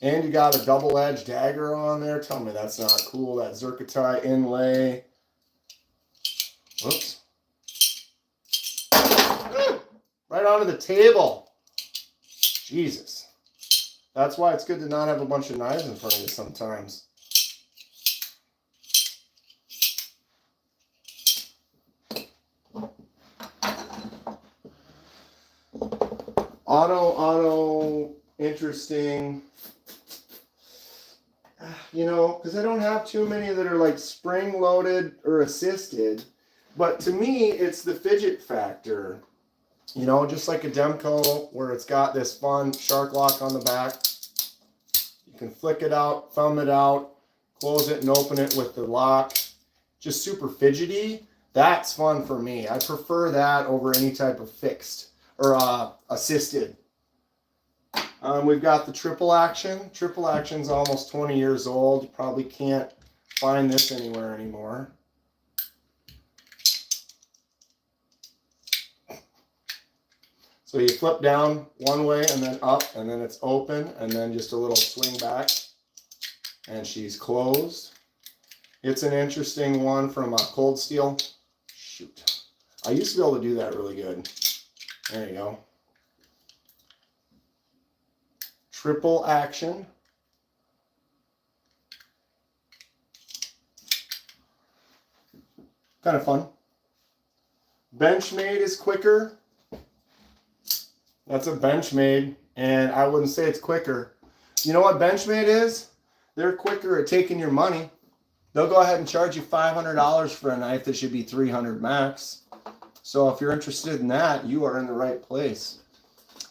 And you got a double-edged dagger on there. Tell me that's not cool. That Zircotai inlay. Whoops. Right onto the table. Jesus. That's why it's good to not have a bunch of knives in front of you sometimes. Auto, interesting. you know, because I don't have too many that are like spring loaded or assisted. But to me, it's the fidget factor. You know, just like a Demco where it's got this fun shark lock on the back. You can flick it out, thumb it out, close it and open it with the lock. Just super fidgety. That's fun for me. I prefer that over any type of fixed or assisted. We've got the triple action. Triple action's almost 20 years old. You probably can't find this anywhere anymore. So you flip down one way and then up, and then it's open, and then just a little swing back, and she's closed. It's an interesting one from Cold Steel. Shoot. I used to be able to do that really good. There you go. Triple action. Kind of fun. Benchmade is quicker. That's a Benchmade, and I wouldn't say it's quicker. You know what Benchmade is? They're quicker at taking your money. They'll go ahead and charge you $500 for a knife that should be $300 max. So if you're interested in that, you are in the right place.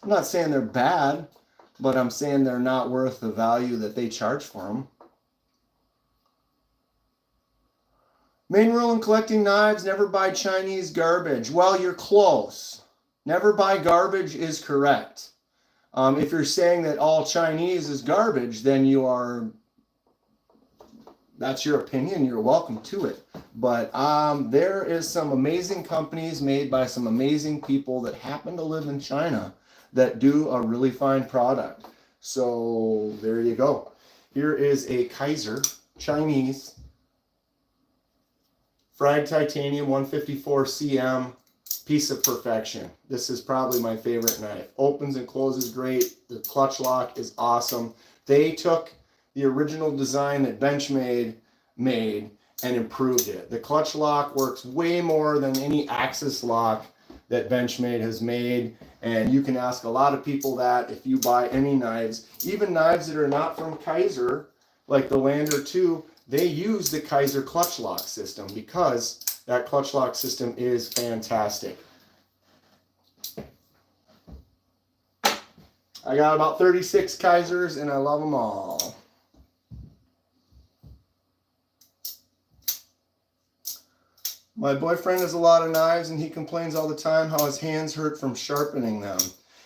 I'm not saying they're bad, but I'm saying they're not worth the value that they charge for them. Main rule in collecting knives, never buy Chinese garbage. Well, you're close. Never buy garbage is correct. If you're saying that all Chinese is garbage, then you are, that's your opinion. You're welcome to it. But there is some amazing companies made by some amazing people that happen to live in China that do a really fine product. So there you go. Here is a Kaiser Chinese fried titanium 154 cm piece of perfection. This is probably my favorite knife. Opens and closes great. The clutch lock is awesome. They took the original design that Benchmade made and improved it. The clutch lock works way more than any Axis lock that Benchmade has made, and you can ask a lot of people that if you buy any knives, even knives that are not from Kaiser, like the Lander 2, they use the Kaiser clutch lock system because that clutch lock system is fantastic. I got about 36 Kaisers and I love them all. My boyfriend has a lot of knives and he complains all the time how his hands hurt from sharpening them.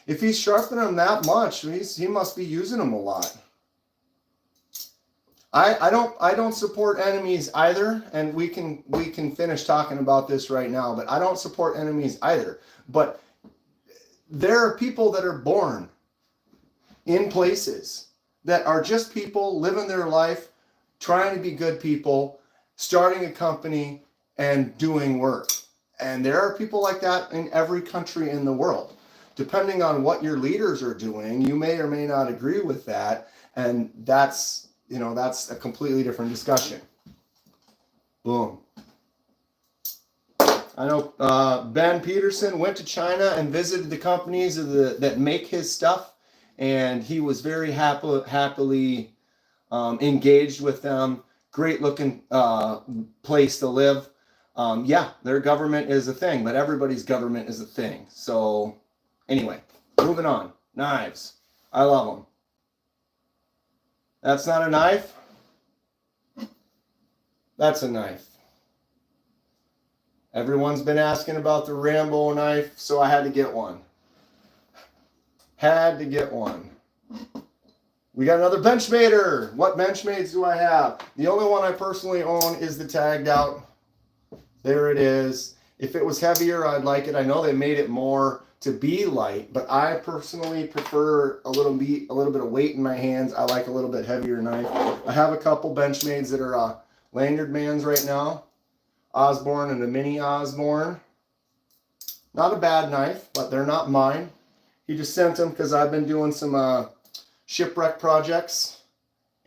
If he's sharpening them that much, he must be using them a lot. I don't support enemies either, and we can finish talking about this right now, but I don't support enemies either. But there are people that are born in places that are just people living their life, trying to be good people, starting a company and doing work. And there are people like that in every country in the world. Depending on what your leaders are doing, you may or may not agree with that, and that's a completely different discussion. Boom. I know Ben Peterson went to China and visited the companies that make his stuff, and he was very happily engaged with them. Great looking place to live. Yeah, their government is a thing, but everybody's government is a thing. So anyway, moving on. Knives. I love them. That's not a knife. That's a knife. Everyone's been asking about the Rambo knife, so I had to get one. Had to get one. We got another Benchmader. What Benchmades do I have? The only one I personally own is the tagged out. There it is. If it was heavier, I'd like it. I know they made it more to be light, but I personally prefer a little bit of weight in my hands. I like a little bit heavier knife. I have a couple Benchmades that are lanyard mans right now. Osborne and a mini Osborne. Not a bad knife, but they're not mine. He just sent them because I've been doing some shipwreck projects,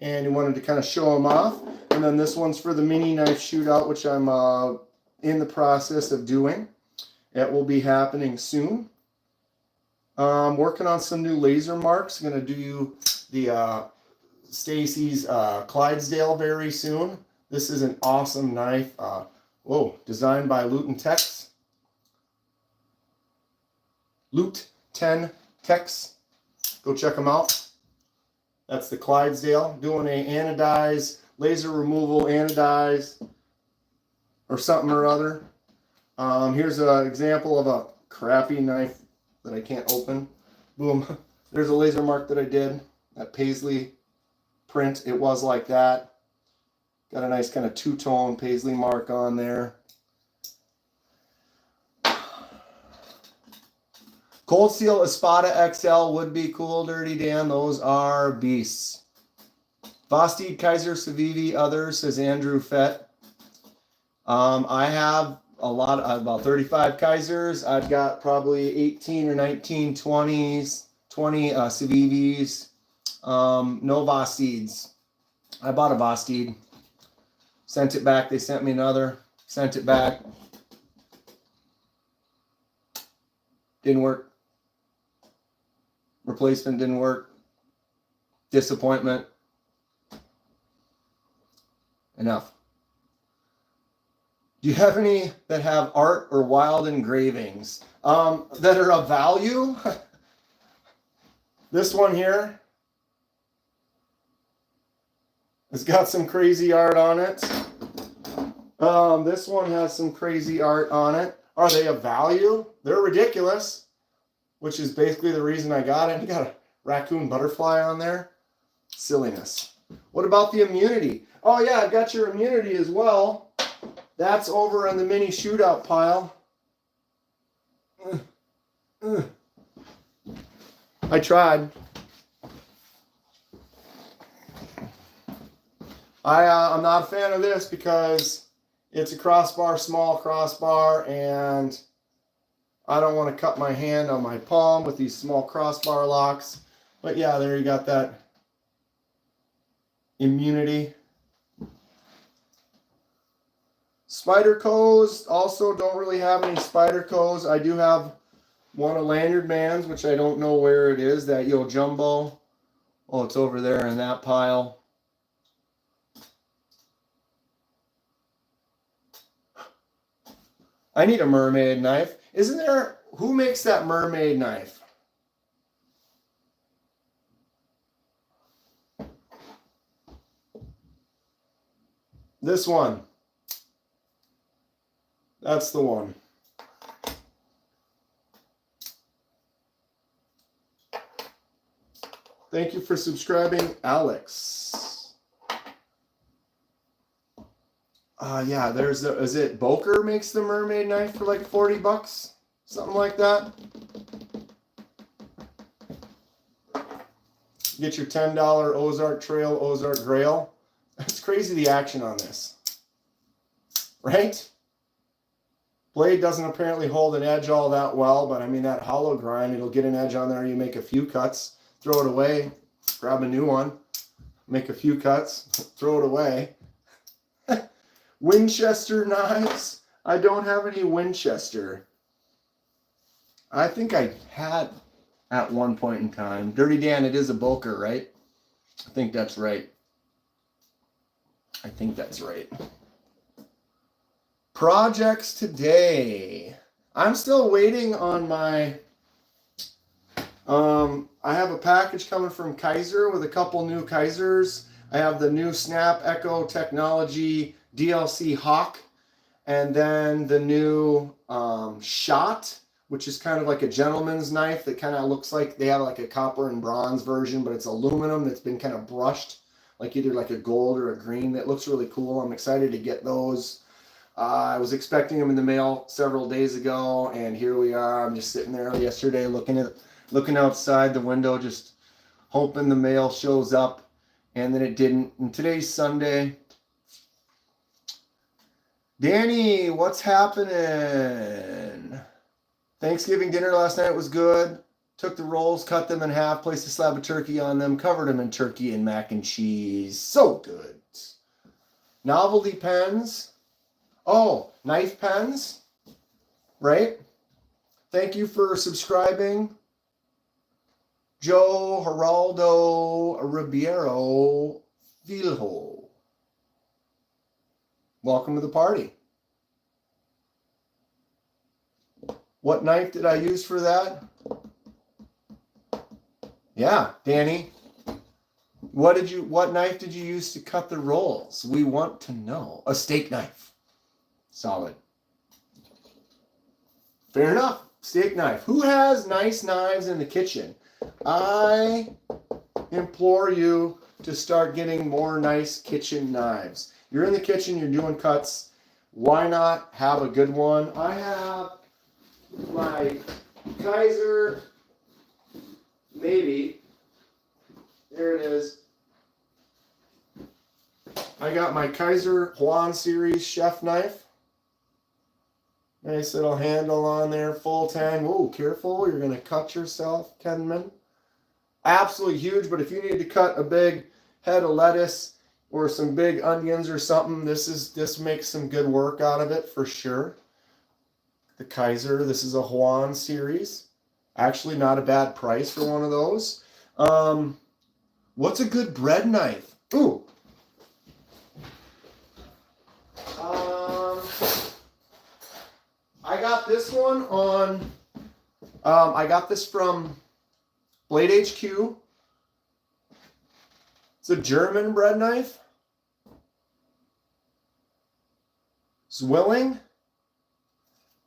and he wanted to kind of show them off. And then this one's for the mini knife shootout, which I'm in the process of doing. It will be happening soon. Working on some new laser marks. I'm going to do the Stacy's Clydesdale very soon. This is an awesome knife. Designed by Loot 10 Techs. Go check them out. That's the Clydesdale. Doing a anodize, laser removal anodize, or something or other. Here's an example of a crappy knife that I can't open. Boom. There's a laser mark that I did. That Paisley print. It was like that. Got a nice kind of two-tone Paisley mark on there. Cold Steel Espada XL would be cool, Dirty Dan. Those are beasts. Vosteed, Kaiser, Civivi, others, says Andrew Fett. I have about 35 Kaisers. I've got probably 18 or 19 20s, 20 Civivis. No Vosteeds. I bought a Vosteed. Sent it back. They sent me another. Sent it back. Didn't work. Replacement didn't work. Disappointment. Enough. Do you have any that have art or wild engravings that are of value? This one here has got some crazy art on it. This one has some crazy art on it. Are they of value? They're ridiculous, which is basically the reason I got it. You got a raccoon butterfly on there. Silliness. What about the immunity? Oh yeah, I've got your immunity as well. That's over on the mini shootout pile. I tried. I'm not a fan of this because it's a crossbar, small crossbar, and I don't want to cut my hand on my palm with these small crossbar locks. But yeah, there you got that immunity. Spyderco's also don't really have any Spyderco's. I do have one of Lanyard Man's, which I don't know where it is, that Yo Jumbo. Oh, it's over there in that pile. I need a mermaid knife. Isn't there, who makes that mermaid knife? This one. That's the one. Thank you for subscribing, Alex. Yeah, there's the, is it Boker makes the mermaid knife for like 40 bucks? Something like that. Get your $10 Ozark Trail, Ozark Grail. It's crazy the action on this. Right? Blade doesn't apparently hold an edge all that well, but I mean that hollow grind, it'll get an edge on there. You make a few cuts, throw it away, grab a new one, make a few cuts, throw it away. Winchester knives. I don't have any Winchester. I think I had at one point in time. Dirty Dan, it is a Boker, right? I think that's right. I think that's right. Projects today. I'm still waiting on my... I have a package coming from Kaiser with a couple new Kaisers. I have the new Snap Echo Technology DLC Hawk, and then the new Shot, which is kind of like a gentleman's knife that kind of looks like they have like a copper and bronze version, but it's aluminum that's been kind of brushed, like either like a gold or a green. That looks really cool. I'm excited to get those. I was expecting them in the mail several days ago, and here we are. I'm just sitting there yesterday looking outside the window, just hoping the mail shows up, and then it didn't. And today's Sunday. Danny, what's happening? Thanksgiving dinner last night was good. Took the rolls, cut them in half, placed a slab of turkey on them, covered them in turkey and mac and cheese. So good. Novelty pens. Oh, knife pens. Right? Thank you for subscribing. Joe Geraldo Ribeiro Filho. Welcome to the party. What knife did I use for that? Yeah, Danny. What knife did you use to cut the rolls? We want to know. A steak knife. Solid. Fair enough. Steak knife. Who has nice knives in the kitchen? I implore you to start getting more nice kitchen knives. You're in the kitchen, you're doing cuts. Why not have a good one? I have my Kaiser, maybe. There it is. I got my Kaiser Juan Series chef knife. Nice little handle on there, full tang. Oh, careful, you're gonna cut yourself, Kenman. Absolutely huge, but if you need to cut a big head of lettuce or some big onions or something, this makes some good work out of it for sure. The Kaiser, this is a Juan series. Actually not a bad price for one of those. What's a good bread knife? Ooh. I got this one on, I got this from Blade HQ. It's a German bread knife. Zwilling.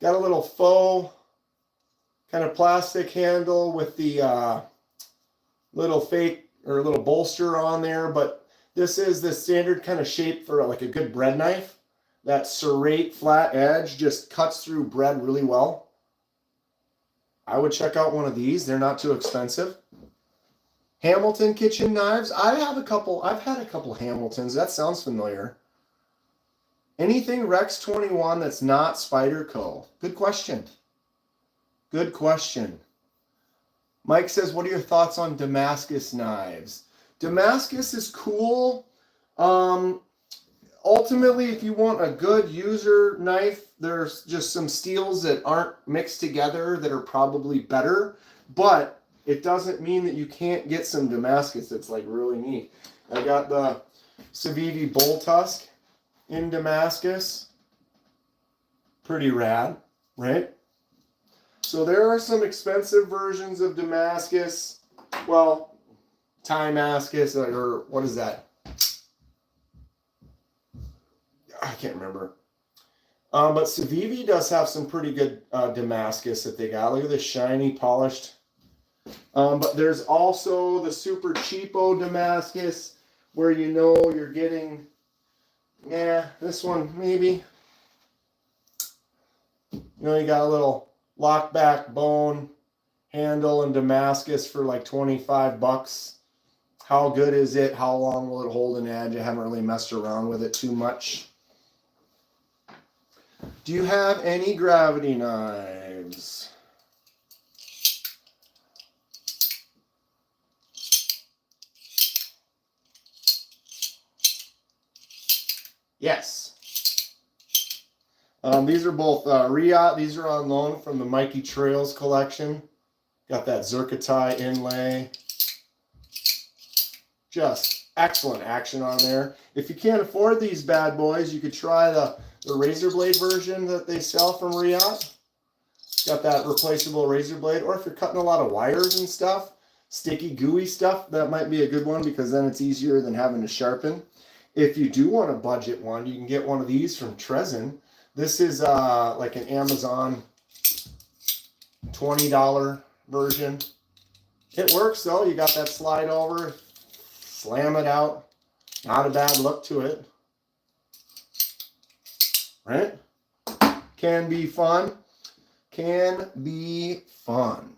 Got a little faux kind of plastic handle with the little fake or little bolster on there, but this is the standard kind of shape for like a good bread knife. That serrate flat edge just cuts through bread really well. I would check out one of these. They're not too expensive. Hamilton kitchen knives. I've had a couple Hamiltons. That sounds familiar. Anything Rex 21 that's not Spyderco? Good question. Good question. Mike says, what are your thoughts on Damascus knives? Damascus is cool. Ultimately, if you want a good user knife, there's just some steels that aren't mixed together that are probably better, but it doesn't mean that you can't get some Damascus that's like really neat. I got the Civivi Bull Tusk in Damascus. Pretty rad, right? So there are some expensive versions of Damascus. Well, Timascus, or what is that? I can't remember. But Civivi does have some pretty good Damascus that they got. Look at this shiny, polished. But there's also the super cheapo Damascus where you know you're getting, this one maybe. You know, you got a little lock back bone handle in Damascus for like 25 bucks. How good is it? How long will it hold an edge? I haven't really messed around with it too much. Do you have any gravity knives? Yes. These are both Riot. These are on loan from the Mikey Trails collection. Got that Zircotai inlay. Just excellent action on there. If you can't afford these bad boys, you could try the razor blade version that they sell from Riot. Got that replaceable razor blade. Or if you're cutting a lot of wires and stuff, sticky, gooey stuff, that might be a good one because then it's easier than having to sharpen. If you do want a budget one, you can get one of these from Trezin. This is like an Amazon $20 version. It works though. You got that slide over, slam it out. Not a bad look to it. Right? Can be fun. Can be fun.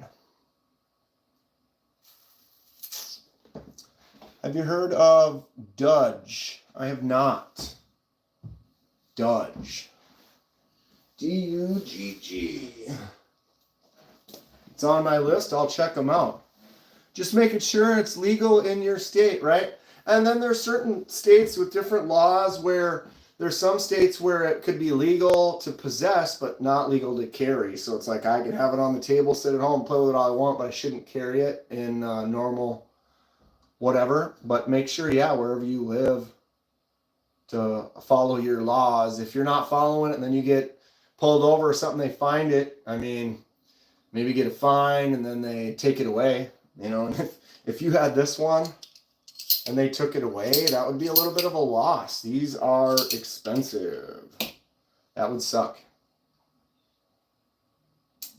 Have you heard of Dudge? I have not. Dudge. D-U-G-G. It's on my list. I'll check them out. Just making sure it's legal in your state, right? And then there's certain states with different laws where there's some states where it could be legal to possess, but not legal to carry. So it's like I can have it on the table, sit at home, play with it all I want, but I shouldn't carry it in normal whatever. But make sure, yeah, wherever you live, to follow your laws. If you're not following it and then you get pulled over or something, they find it. I mean, maybe get a fine and then they take it away. You know, and if you had this one and they took it away, that would be a little bit of a loss. These are expensive. That would suck.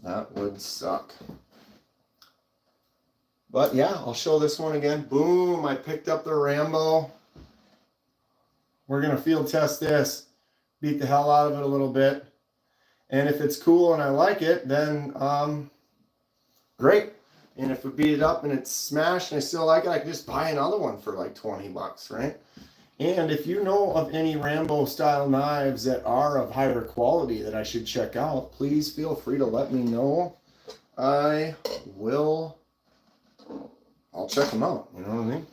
That would suck. But yeah, I'll show this one again. Boom, I picked up the Rambo. We're going to field test this. Beat the hell out of it a little bit. And if it's cool and I like it, then great. And if we beat it up and it's smashed and I still like it, I can just buy another one for like 20 bucks, right? And if you know of any Rambo style knives that are of higher quality that I should check out, please feel free to let me know. I'll check them out, you know what I mean?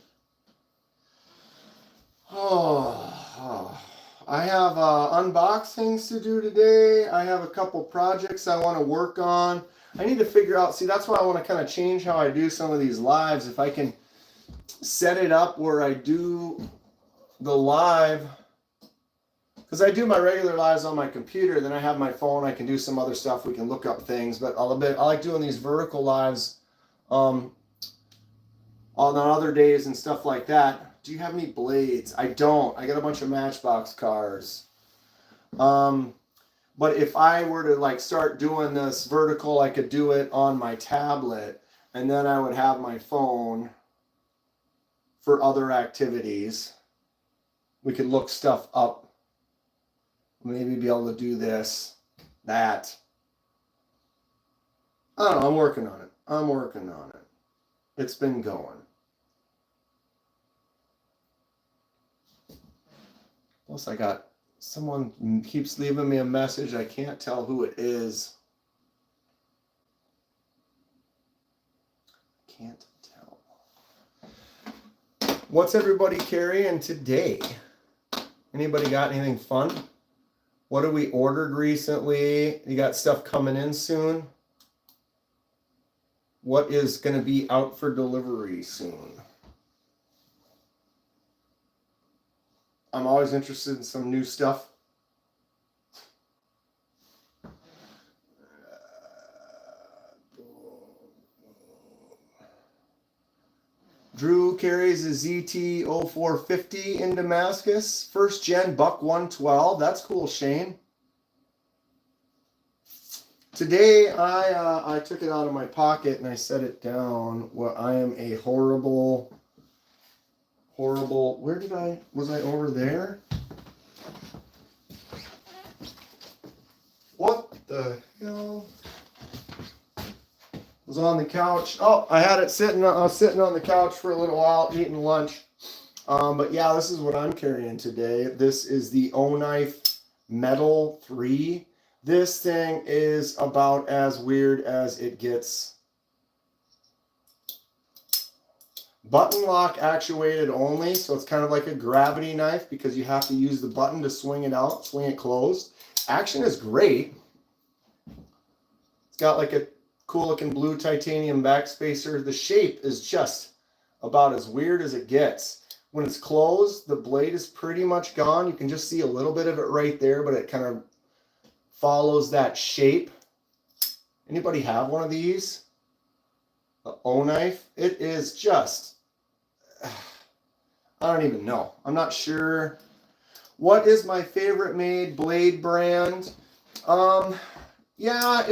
I have unboxings to do today. I have a couple projects I want to work on. I need to figure out, see, that's why I want to kind of change how I do some of these lives. If I can set it up where I do the live, because I do my regular lives on my computer, then I have my phone, I can do some other stuff, we can look up things, but I like doing these vertical lives on other days and stuff like that. Do you have any blades? I don't. I got a bunch of Matchbox cars. But if I were to like start doing this vertical, I could do it on my tablet, and then I would have my phone for other activities. We could look stuff up. Maybe be able to do this, that. I don't know. I'm working on it. It's been going. Plus, I got someone keeps leaving me a message. I can't tell who it is. Can't tell. What's everybody carrying today? Anybody got anything fun? What have we ordered recently? You got stuff coming in soon? What is going to be out for delivery soon? I'm always interested in some new stuff. Drew carries a ZT-0450 in Damascus. First gen Buck 112. That's cool, Shane. Today, I took it out of my pocket and I set it down. Well, I am a horrible... was I over there? What the hell? Was on the couch. Oh, I had it sitting. I was sitting on the couch for a little while, eating lunch. But yeah, this is what I'm carrying today. This is the O-Knife Metal 3. This thing is about as weird as it gets. Button lock actuated only, so it's kind of like a gravity knife because you have to use the button to swing it out, swing it closed. Action is great. It's got like a cool looking blue titanium backspacer. The shape is just about as weird as it gets. When it's closed, the blade is pretty much gone. You can just see a little bit of it right there, but it kind of follows that shape. Anybody have one of these? The O-Knife? It is just, I don't even know. I'm not sure. What is my favorite made blade brand? Yeah,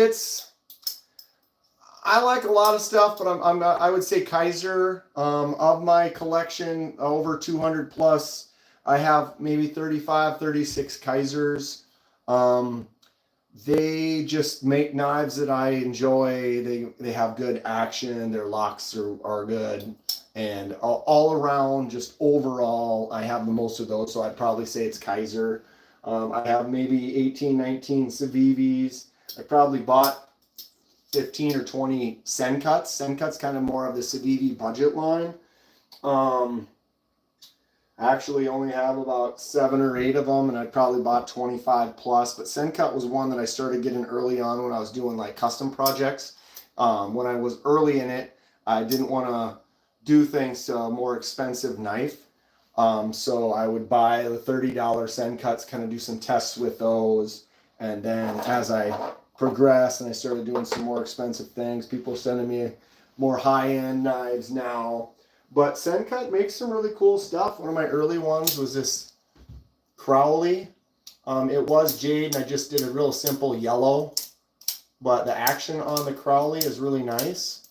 I like a lot of stuff, but I would say Kaiser. Of my collection, over 200 plus, I have maybe 35, 36 Kaisers. They just make knives that I enjoy. They have good action. Their locks are good. And all around, just overall, I have the most of those. So I'd probably say it's Kaiser. I have maybe 18, 19 Civivis. I probably bought 15 or 20 Sencuts. Sencut's kind of more of the Civivi budget line. I actually only have about 7 or 8 of them, and I probably bought 25 plus. But Sencut was one that I started getting early on when I was doing like custom projects. When I was early in it, I didn't want to do things to a more expensive knife. So I would buy the $30 Sencuts, kind of do some tests with those. And then as I progressed and I started doing some more expensive things, people are sending me more high-end knives now. But Sencut makes some really cool stuff. One of my early ones was this Crowley. It was jade, and I just did a real simple yellow. But the action on the Crowley is really nice.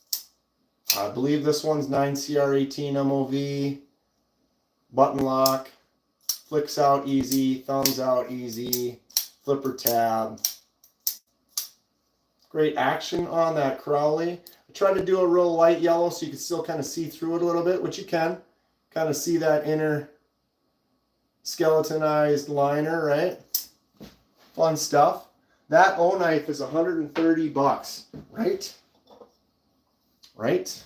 I believe this one's 9CR18 MOV. Button lock. Flicks out easy. Thumbs out easy. Flipper tab. Great action on that Crowley. I tried to do a real light yellow so you can still kind of see through it a little bit, which you can. Kind of see that inner skeletonized liner, right? Fun stuff. That O knife is 130 bucks, right? Right?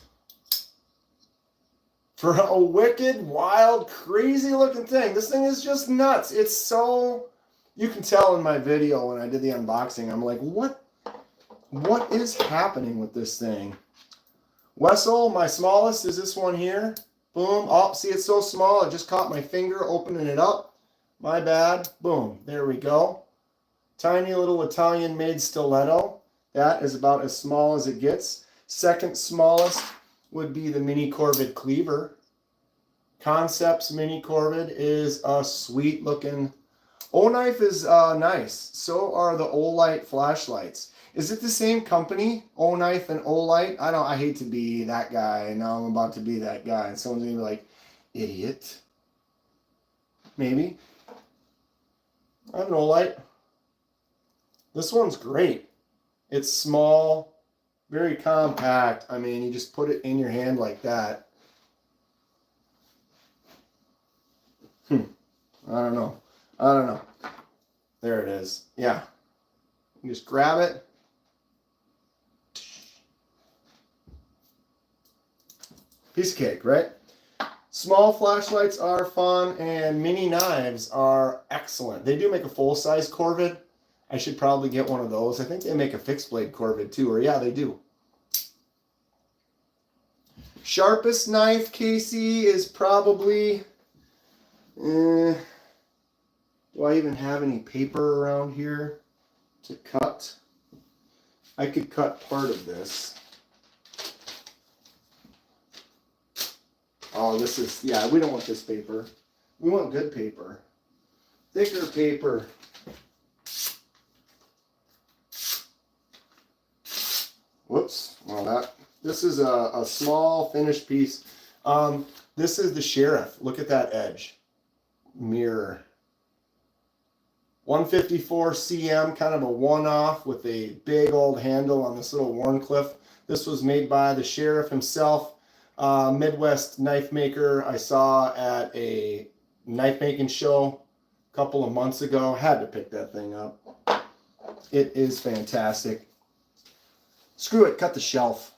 For a wicked, wild, crazy looking thing. This thing is just nuts. It's so, you can tell in my video when I did the unboxing, I'm like, what is happening with this thing? Wessel, my smallest is this one here. Boom. Oh, see, it's so small. I just caught my finger opening it up. My bad. Boom. There we go. Tiny little Italian-made stiletto. That is about as small as it gets. Second smallest would be the Mini Corvid Cleaver. Concepts Mini Corvid is a sweet-looking. O-Knife is nice. So are the Olight flashlights. Is it the same company, O-Knife and Olight? I hate to be that guy, and now I'm about to be that guy. And someone's going to be like, idiot. Maybe. I have an Olight. This one's great. It's small, very compact. I mean, you just put it in your hand like that. I don't know. There it is. Yeah. You just grab it. Piece of cake, right? Small flashlights are fun, and mini knives are excellent. They do make a full-size Corvid. I should probably get one of those. I think they make a fixed blade Corvid too, or yeah, they do. Sharpest knife, Casey, is probably... do I even have any paper around here to cut? I could cut part of this. Oh, this is, yeah, we don't want this paper. We want good paper. Thicker paper. Whoops. Well, this is a small finished piece. This is the Sheriff. Look at that edge. Mirror. 154 cm, kind of a one-off with a big old handle on this little Warncliffe. This was made by the Sheriff himself. Midwest knife maker I saw at a knife making show a couple of months ago. Had to pick that thing up. It is fantastic. Screw it, cut the shelf.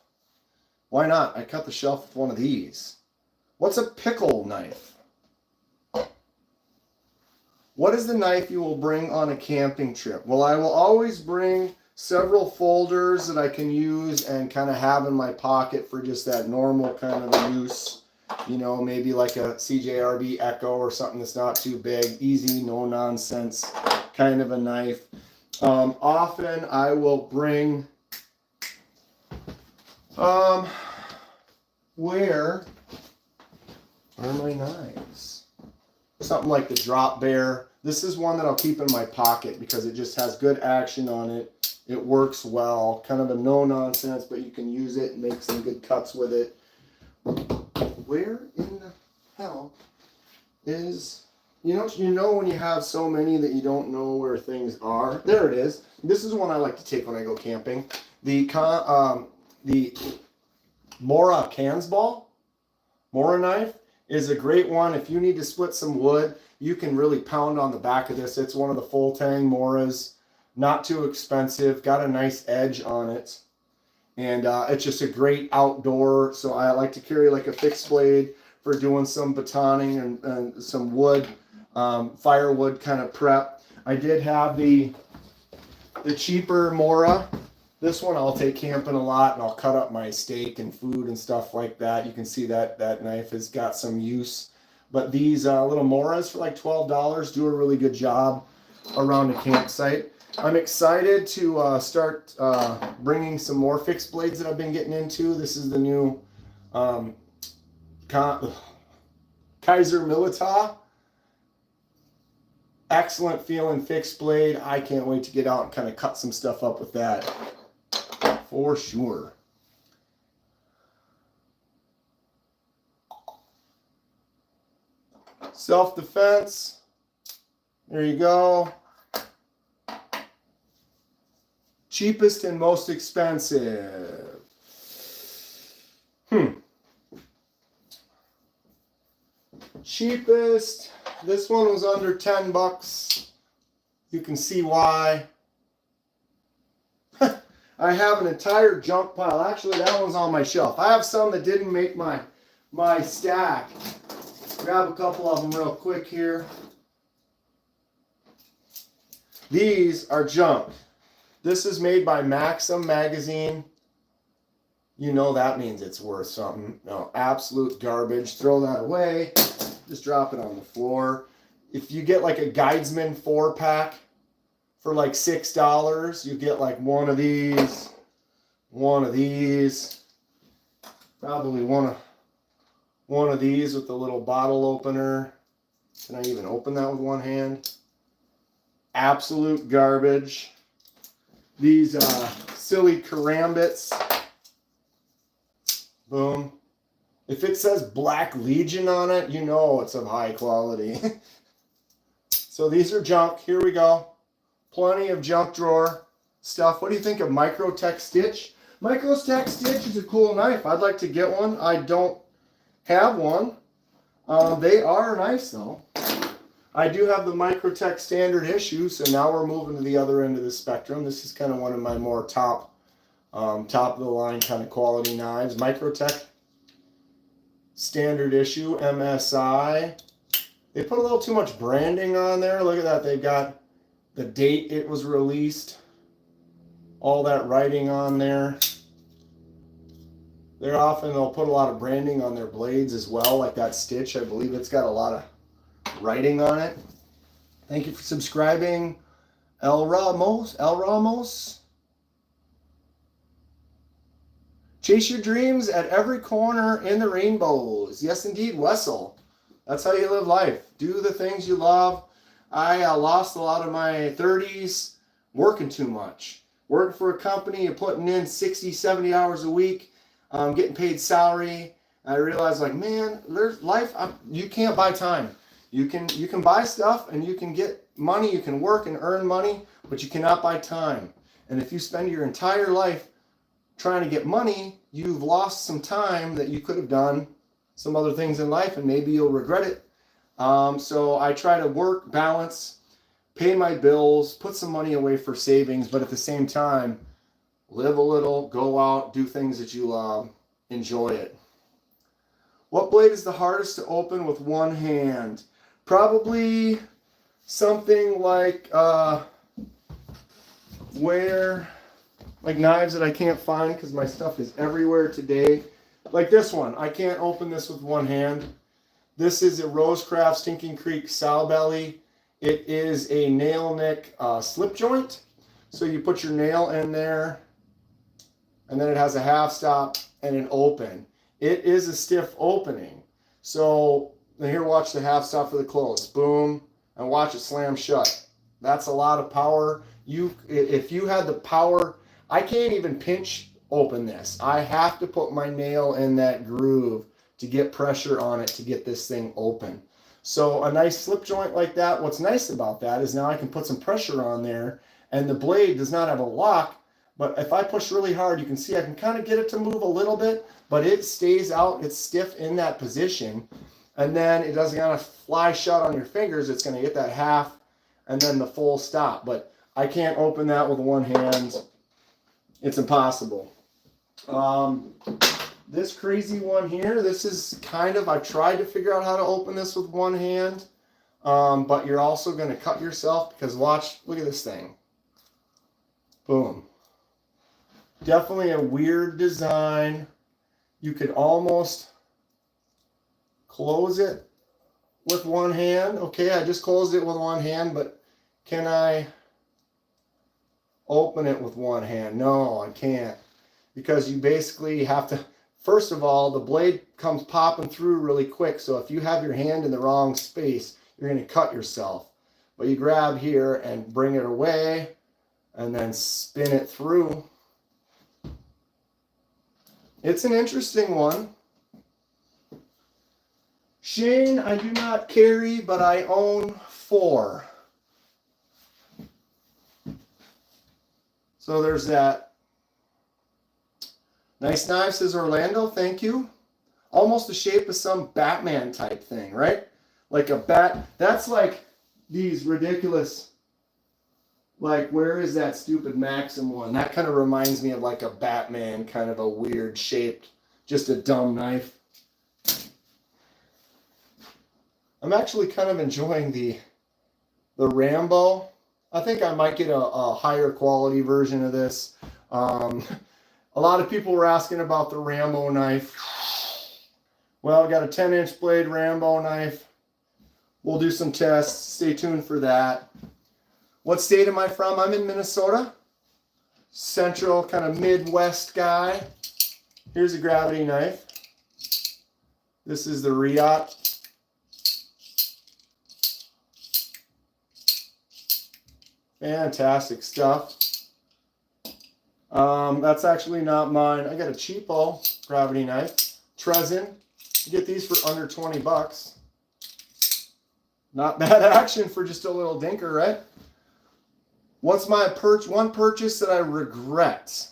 Why not? I cut the shelf with one of these. What's a pickle knife? What is the knife you will bring on a camping trip? Well, I will always bring several folders that I can use and kind of have in my pocket for just that normal kind of use. You know, maybe like a CJRB Echo or something that's not too big. Easy, no nonsense kind of a knife. Often I will bring... where are my knives? Something like the Drop Bear. This is one that I'll keep in my pocket because it just has good action on it. It works well. Kind of a no-nonsense, but you can use it and make some good cuts with it. Where in the hell is... You know when you have so many that you don't know where things are? There it is. This is one I like to take when I go camping. The Mora Cansball, Mora knife, is a great one. If you need to split some wood, you can really pound on the back of this. It's one of the full tang Moras. Not too expensive. Got a nice edge on it. And it's just a great outdoor. So I like to carry like a fixed blade for doing some batoning and some wood, firewood kind of prep. I did have the cheaper Mora. This one I'll take camping a lot, and I'll cut up my steak and food and stuff like that. You can see that knife has got some use. But these little Moras for like $12 do a really good job around a campsite. I'm excited to start bringing some more fixed blades that I've been getting into. This is the new Kaiser Milita. Excellent feeling fixed blade. I can't wait to get out and kind of cut some stuff up with that for sure. Self-defense. There you go. Cheapest and most expensive. Cheapest. This one was under 10 bucks. You can see why. I have an entire junk pile. Actually, that one's on my shelf. I have some that didn't make my stack. Grab a couple of them real quick here. These are junk. This is made by Maxim magazine. You know that means it's worth something. No, absolute garbage. Throw that away. Just drop it on the floor. If you get like a Guidesman 4-pack for like $6, you get like one of these, probably one of these with the little bottle opener. Can I even open that with one hand? Absolute garbage. These silly karambits. Boom. If it says Black Legion on it, you know it's of high quality. So these are junk. Here we go. Plenty of junk drawer stuff. What do you think of Microtech Stitch? Microtech Stitch is a cool knife. I'd like to get one. I don't have one. They are nice though. I do have the Microtech standard issue, so now we're moving to the other end of the spectrum. This is kind of one of my more top of the line kind of quality knives. Microtech standard issue, MSI. They put a little too much branding on there. Look at that. They've got the date it was released. All that writing on there. They'll put a lot of branding on their blades as well, like that Stitch. I believe it's got a lot of writing on it. Thank you for subscribing, El Ramos. Chase your dreams at every corner in the rainbows. Yes, indeed, Wessel. That's how you live life. Do the things you love. I lost a lot of my 30s working too much. Working for a company, you're putting in 60, 70 hours a week, getting paid salary. I realized, like, man, there's life. You can't buy time. You can buy stuff and you can get money. You can work and earn money, but you cannot buy time. And if you spend your entire life trying to get money, you've lost some time that you could have done some other things in life, and maybe you'll regret it. So I try to work, balance, pay my bills, put some money away for savings, but at the same time, live a little, go out, do things that you love, enjoy it. What blade is the hardest to open with one hand? Probably something like like knives that I can't find because my stuff is everywhere today. Like this one, I can't open this with one hand. This is a Rosecraft Stinking Creek sow belly. It is a nail nick slip joint. So you put your nail in there, and then it has a half stop and an open. It is a stiff opening. So here, watch the half stop for the close. Boom, and watch it slam shut. That's a lot of power. If you had the power, I can't even pinch open this. I have to put my nail in that groove to get pressure on it to get this thing open. So a nice slip joint like that, what's nice about that is now I can put some pressure on there, and the blade does not have a lock, but if I push really hard, you can see I can kind of get it to move a little bit, but it stays out, it's stiff in that position, and then it doesn't kind of fly shut on your fingers. It's going to get that half and then the full stop, but I can't open that with one hand. It's impossible. This crazy one here, this is kind of, I tried to figure out how to open this with one hand, but you're also going to cut yourself because watch, look at this thing. Boom. Definitely a weird design. You could almost close it with one hand. Okay, I just closed it with one hand, but can I open it with one hand? No, I can't. Because you basically have to, first of all, the blade comes popping through really quick. So if you have your hand in the wrong space, you're going to cut yourself. But you grab here and bring it away and then spin it through. It's an interesting one. Shane, I do not carry, but I own 4. So there's that. Nice knife, says Orlando. Thank you. Almost the shape of some Batman type thing, right? Like a bat. That's like these ridiculous, like, where is that stupid Maxim one? That kind of reminds me of like a Batman, kind of a weird shaped, just a dumb knife. I'm actually kind of enjoying the Rambo. I think I might get a higher quality version of this. A lot of people were asking about the Rambo knife. Well, I got a 10-inch blade Rambo knife. We'll do some tests. Stay tuned for that. What state am I from? I'm in Minnesota. Central, kind of Midwest guy. Here's a gravity knife. This is the Riot. Fantastic stuff. That's actually not mine. I got a cheapo gravity knife. Trezin. You get these for under 20 bucks. Not bad action for just a little dinker, right? What's my one purchase that I regret?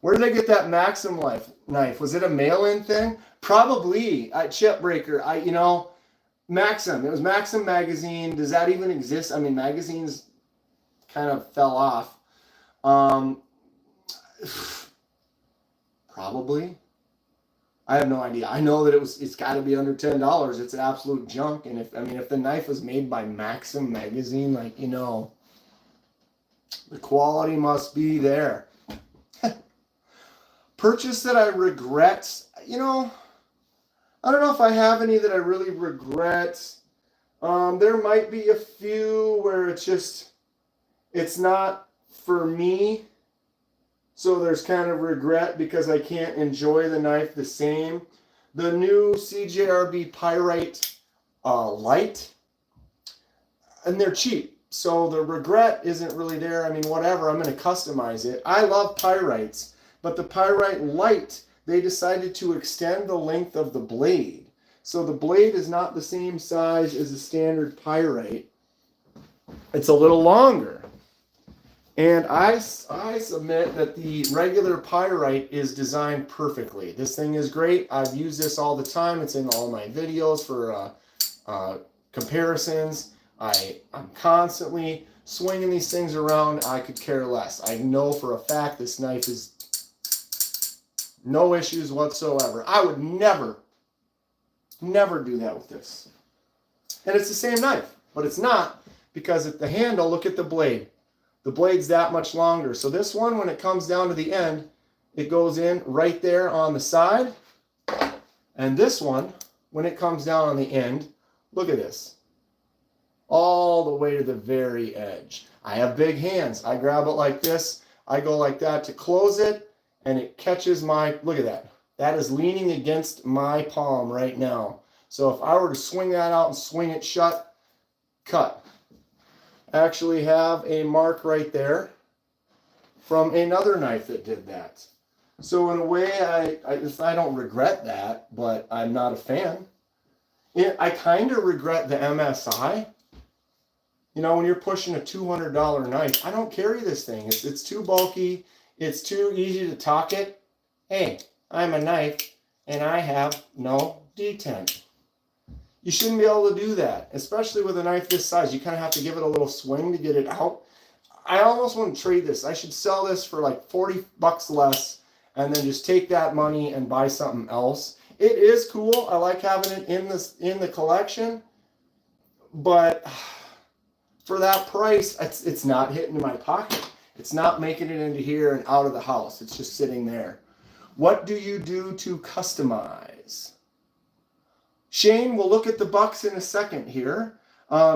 Where did I get that Maxim knife? Was it a mail-in thing? Probably at Chipbreaker. Maxim. It was Maxim magazine. Does that even exist? I mean, magazines kind of fell off. Probably. I have no idea. I know that it's got to be under $10. It's absolute junk. And if the knife was made by Maxim magazine, the quality must be there. Purchase that I regret. I don't know if I have any that I really regret. There might be a few where it's not for me. So there's kind of regret because I can't enjoy the knife the same. The new CJRB Pyrite Light, and they're cheap. So the regret isn't really there. I mean, whatever, I'm going to customize it. I love Pyrites, but the Pyrite Light, they decided to extend the length of the blade. So the blade is not the same size as a standard Pyrite. It's a little longer. And I submit that the regular Pyrite is designed perfectly. This thing is great. I've used this all the time. It's in all my videos for comparisons. I'm constantly swinging these things around. I could care less. I know for a fact this knife is no issues whatsoever. I would never do that with this. And it's the same knife, but it's not, because at the handle, look at the blade. The blade's that much longer. So this one, when it comes down to the end, it goes in right there on the side. And this one, when it comes down on the end, look at this. All the way to the very edge. I have big hands. I grab it like this. I go like that to close it, and it catches my, look at that. That is leaning against my palm right now. So if I were to swing that out and swing it shut, cut. Actually have a mark right there from another knife that did that. So in a way, I don't regret that, but I'm not a fan. I kind of regret the MSI. When you're pushing a $200 knife, I don't carry this thing. It's too bulky. It's too easy to talk it. Hey, I'm a knife, and I have no detent. You shouldn't be able to do that, especially with a knife this size. You kind of have to give it a little swing to get it out. I almost want to trade this. I should sell this for like 40 bucks less and then just take that money and buy something else. It is cool. I like having it in the collection, but for that price, it's not hitting my pocket. It's not making it into here and out of the house. It's just sitting there. What do you do to customize? Shane, we'll look at the bucks in a second here.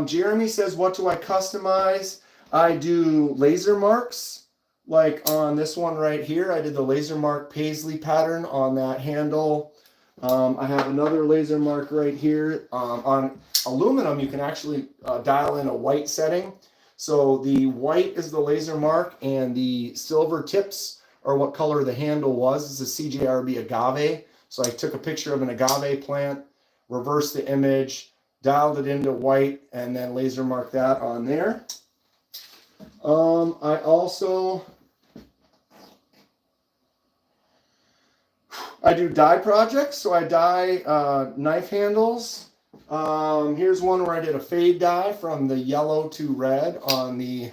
Jeremy says, what do I customize? I do laser marks. Like on this one right here, I did the laser mark paisley pattern on that handle. I have another laser mark right here. On aluminum, you can actually dial in a white setting. So the white is the laser mark, and the silver tips are what color the handle was. It's a CJRB agave. So I took a picture of an agave plant, reversed the image, dialed it into white, and then laser marked that on there. I do die projects, so I die knife handles. Here's one where I did a fade die from the yellow to red on the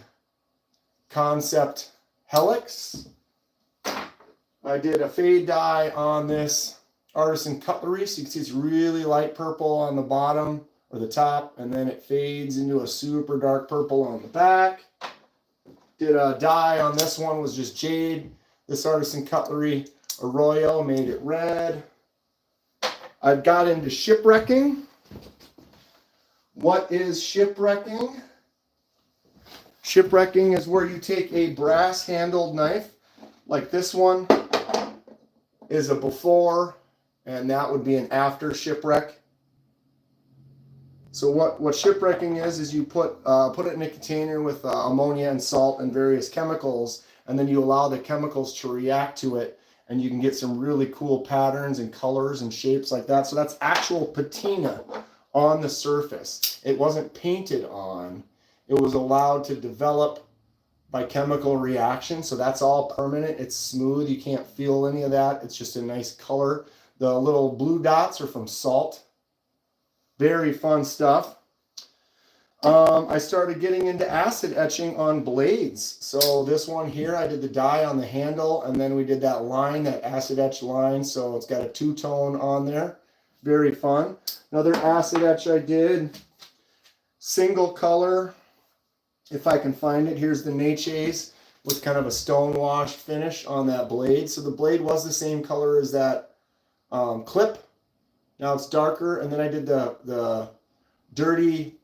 Concept Helix. I did a fade die on this artisan cutlery, so you can see it's really light purple on the bottom or the top, and then it fades into a super dark purple on the back. Did a die on this one, was just jade. This artisan cutlery Arroyo made it red. I've got into shipwrecking. What is shipwrecking? Shipwrecking is where you take a brass handled knife, like this one is a before, and that would be an after shipwreck. So what shipwrecking is you put it in a container with ammonia and salt and various chemicals, and then you allow the chemicals to react to it, and you can get some really cool patterns and colors and shapes like that. So that's actual patina on the surface. It wasn't painted on. It was allowed to develop by chemical reaction. So that's all permanent. It's smooth. You can't feel any of that. It's just a nice color. The little blue dots are from salt. Very fun stuff. I started getting into acid etching on blades. So this one here, I did the die on the handle, and then we did that line, that acid etch line. So it's got a two-tone on there. Very fun. Another acid etch I did, single color, if I can find it. Here's the Natchez with kind of a stone washed finish on that blade. So the blade was the same color as that clip. Now it's darker. And then I did the dirty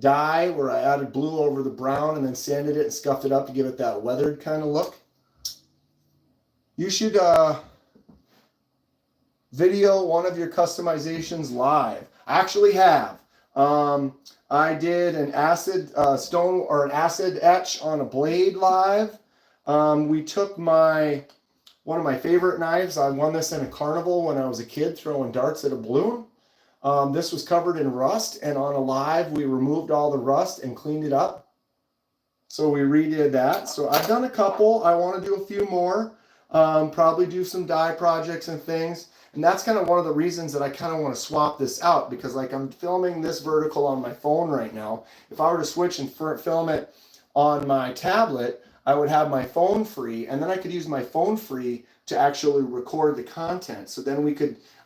dye where I added blue over the brown and then sanded it and scuffed it up to give it that weathered kind of look. You should video one of your customizations live. I actually have. I did an acid stone or an acid etch on a blade live. We took one of my favorite knives. I won this in a carnival when I was a kid throwing darts at a balloon. This was covered in rust, and on a live we removed all the rust and cleaned it up. So we redid that. So I've done a couple. I want to do a few more. Probably do some die projects and things. And that's kind of one of the reasons that I kind of want to swap this out, because like I'm filming this vertical on my phone right now. If I were to switch and film it on my tablet, I would have my phone free, and then I could use my phone free to actually record the content. So then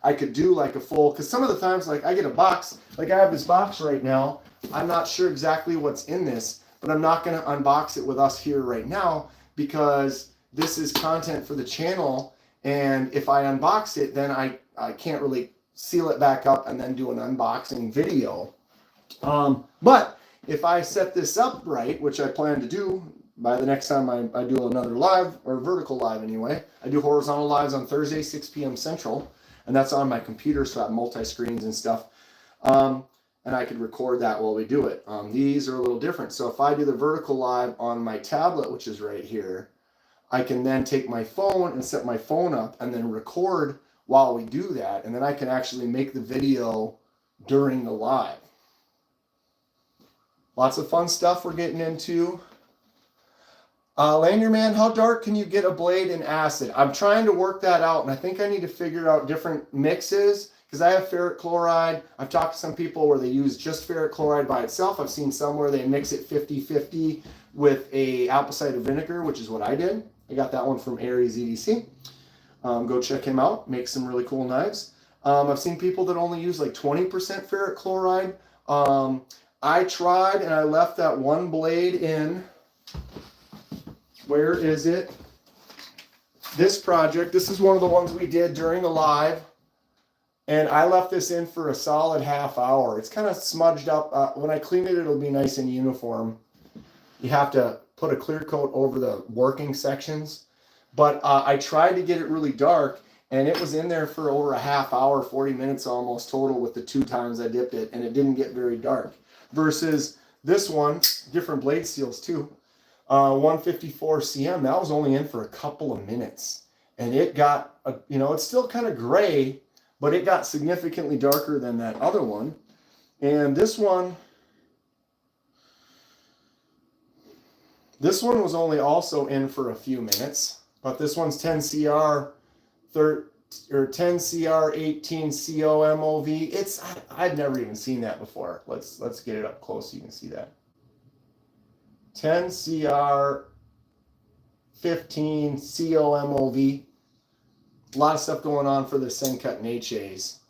I could do like a full, because some of the times like I get a box, like I have this box right now. I'm not sure exactly what's in this, but I'm not going to unbox it with us here right now because this is content for the channel. And if I unbox it, then I can't really seal it back up and then do an unboxing video. But if I set this up right, which I plan to do by the next time I do another live, or vertical live anyway. I do horizontal lives on Thursday, 6 p.m. Central, and that's on my computer, so I have multi-screens and stuff. And I could record that while we do it. These are a little different. So if I do the vertical live on my tablet, which is right here, I can then take my phone and set my phone up and then record while we do that. And then I can actually make the video during the live. Lots of fun stuff we're getting into. Lanyard Man, how dark can you get a blade in acid? I'm trying to work that out, and I think I need to figure out different mixes, because I have ferric chloride. I've talked to some people where they use just ferric chloride by itself. I've seen some where they mix it 50-50 with a apple cider vinegar, which is what I did. I got that one from Aries EDC. Go check him out. Makes some really cool knives. I've seen people that only use like 20% ferric chloride. I tried and I left that one blade in. Where is it? This project. This is one of the ones we did during the live. And I left this in for a solid half hour. It's kind of smudged up. When I clean it, it'll be nice and uniform. You have to put a clear coat over the working sections. But I tried to get it really dark, and it was in there for over a half hour, 40 minutes almost total with the 2 times I dipped it, and it didn't get very dark. Versus this one, different blade steels too. 154 cm, that was only in for a couple of minutes. And it got, it's still kind of gray, but it got significantly darker than that other one. And this one was only also in for a few minutes, but this one's 10 CR, 10 CR 18 COMOV. I'd never even seen that before. Let's get it up close so you can see that. 10 CR 15 COMOV. A lot of stuff going on for the Sencut and HAs,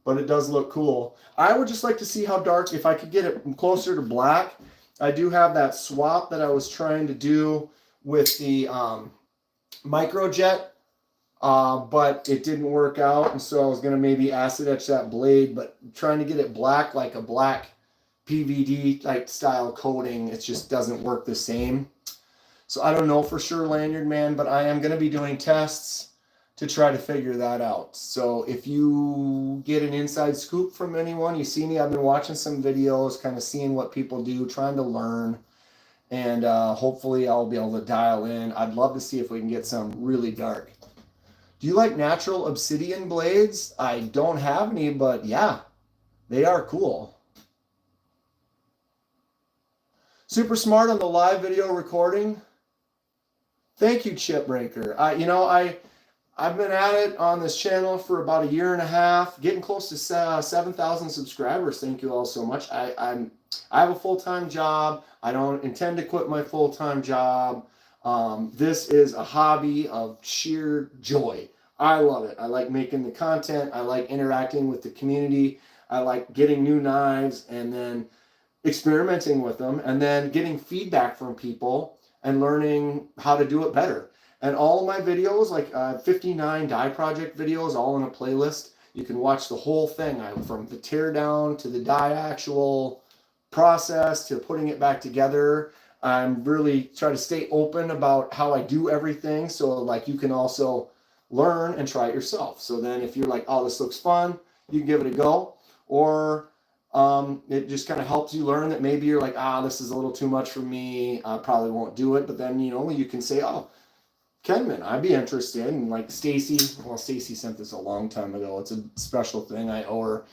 but it does look cool. I would just like to see how dark, if I could get it closer to black. I do have that swap that I was trying to do with the microjet, but it didn't work out, and so I was going to maybe acid etch that blade, but trying to get it black like a black PVD like style coating, it just doesn't work the same. So I don't know for sure, Lanyard Man, but I am going to be doing tests to try to figure that out. So if you get an inside scoop from anyone, you see me, I've been watching some videos, kind of seeing what people do, trying to learn, and hopefully I'll be able to dial in. I'd love to see if we can get some really dark. Do you like natural obsidian blades? I don't have any, but yeah, they are cool. Super smart on the live video recording. Thank you, Chipbreaker. I've been at it on this channel for about 1.5 years, getting close to 7,000 subscribers. Thank you all so much. I have a full-time job. I don't intend to quit my full-time job. This is a hobby of sheer joy. I love it. I like making the content. I like interacting with the community. I like getting new knives and then experimenting with them and then getting feedback from people and learning how to do it better. And all of my videos, like 59 die project videos, all in a playlist. You can watch the whole thing, from the teardown to the die actual process to putting it back together. I'm really trying to stay open about how I do everything, so like you can also learn and try it yourself. So then if you're like, oh, this looks fun, you can give it a go. Or it just kind of helps you learn that maybe you're like, this is a little too much for me, I probably won't do it. But then, you can say, oh, Kenman, I'd be interested. And like Stacy sent this a long time ago. It's a special thing I owe her.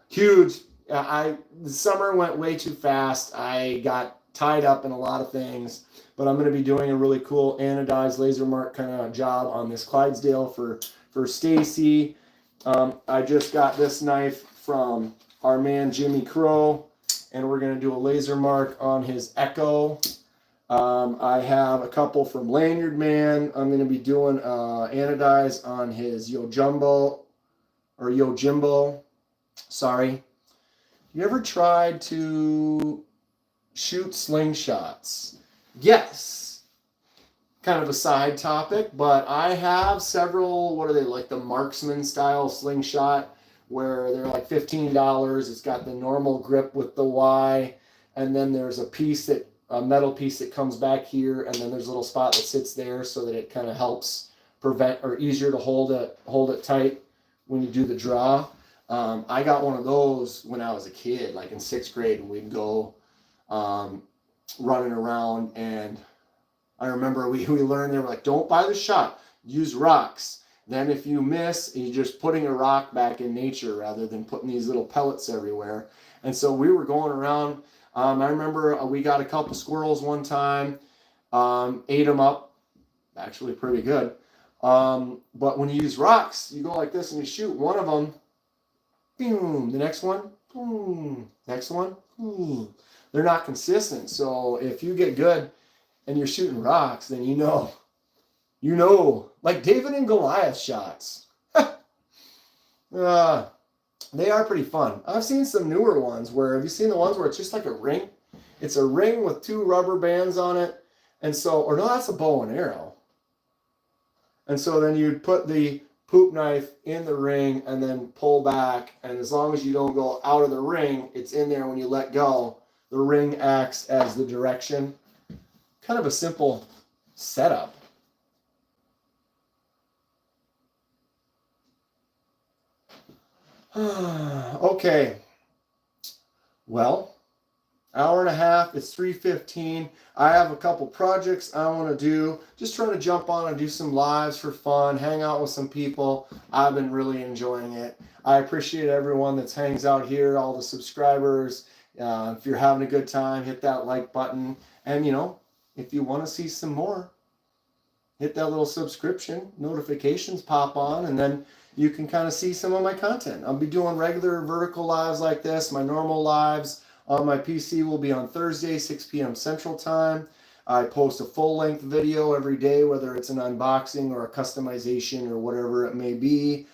Huge. The summer went way too fast. I got tied up in a lot of things, but I'm going to be doing a really cool anodized laser mark kind of job on this Clydesdale for Stacy. I just got this knife from our man Jimmy Crow, and we're going to do a laser mark on his Echo. I have a couple from Lanyard Man. I'm going to be doing anodize on his Yojimbo. Sorry. You ever tried to shoot slingshots? Yes. Kind of a side topic, but I have several, what are they, like the marksman style slingshot, where they're like $15. It's got the normal grip with the Y, and then there's a metal piece that comes back here, and then there's a little spot that sits there so that it kind of helps prevent, or easier to hold it tight when you do the draw. I got one of those when I was a kid, like in 6th grade, and we'd go running around, and I remember we learned, they were like, don't buy the shot, use rocks. Then if you miss, you're just putting a rock back in nature rather than putting these little pellets everywhere. And so we were going around. I remember we got a couple squirrels one time, ate them up, actually pretty good. But when you use rocks, you go like this and you shoot one of them, boom, the next one, boom, next one, boom. They're not consistent. So if you get good and you're shooting rocks, then You know, like David and Goliath shots. They are pretty fun. I've seen some newer ones where, have you seen the ones where it's just like a ring? It's a ring with 2 rubber bands on it. And so, or no, that's a bow and arrow. And so then you'd put the poop knife in the ring and then pull back. And as long as you don't go out of the ring, it's in there when you let go. The ring acts as the direction. Kind of a simple setup. Okay. Well, hour and a half. It's 3:15. I have a couple projects I want to do. Just trying to jump on and do some lives for fun, hang out with some people. I've been really enjoying it. I appreciate everyone that hangs out here, all the subscribers. If you're having a good time, hit that like button. And, you know, if you want to see some more, hit that little subscription. Notifications pop on, and then you can kind of see some of my content. I'll be doing regular vertical lives like this. My normal lives on my PC will be on Thursday, 6 p.m. Central Time. I post a full-length video every day, whether it's an unboxing or a customization or whatever it may be.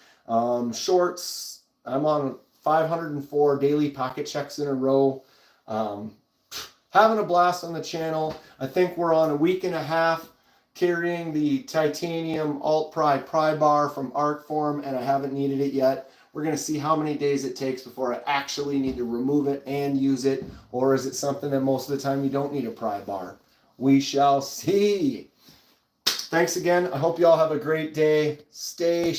Shorts, I'm on 504 daily pocket checks in a row. Having a blast on the channel. I think we're on a week and a half carrying the titanium alt pry bar from Artform, and I haven't needed it yet. We're going to see how many days it takes before I actually need to remove it and use it, or is it something that most of the time you don't need a pry bar? We shall see. Thanks again. I hope you all have a great day. Stay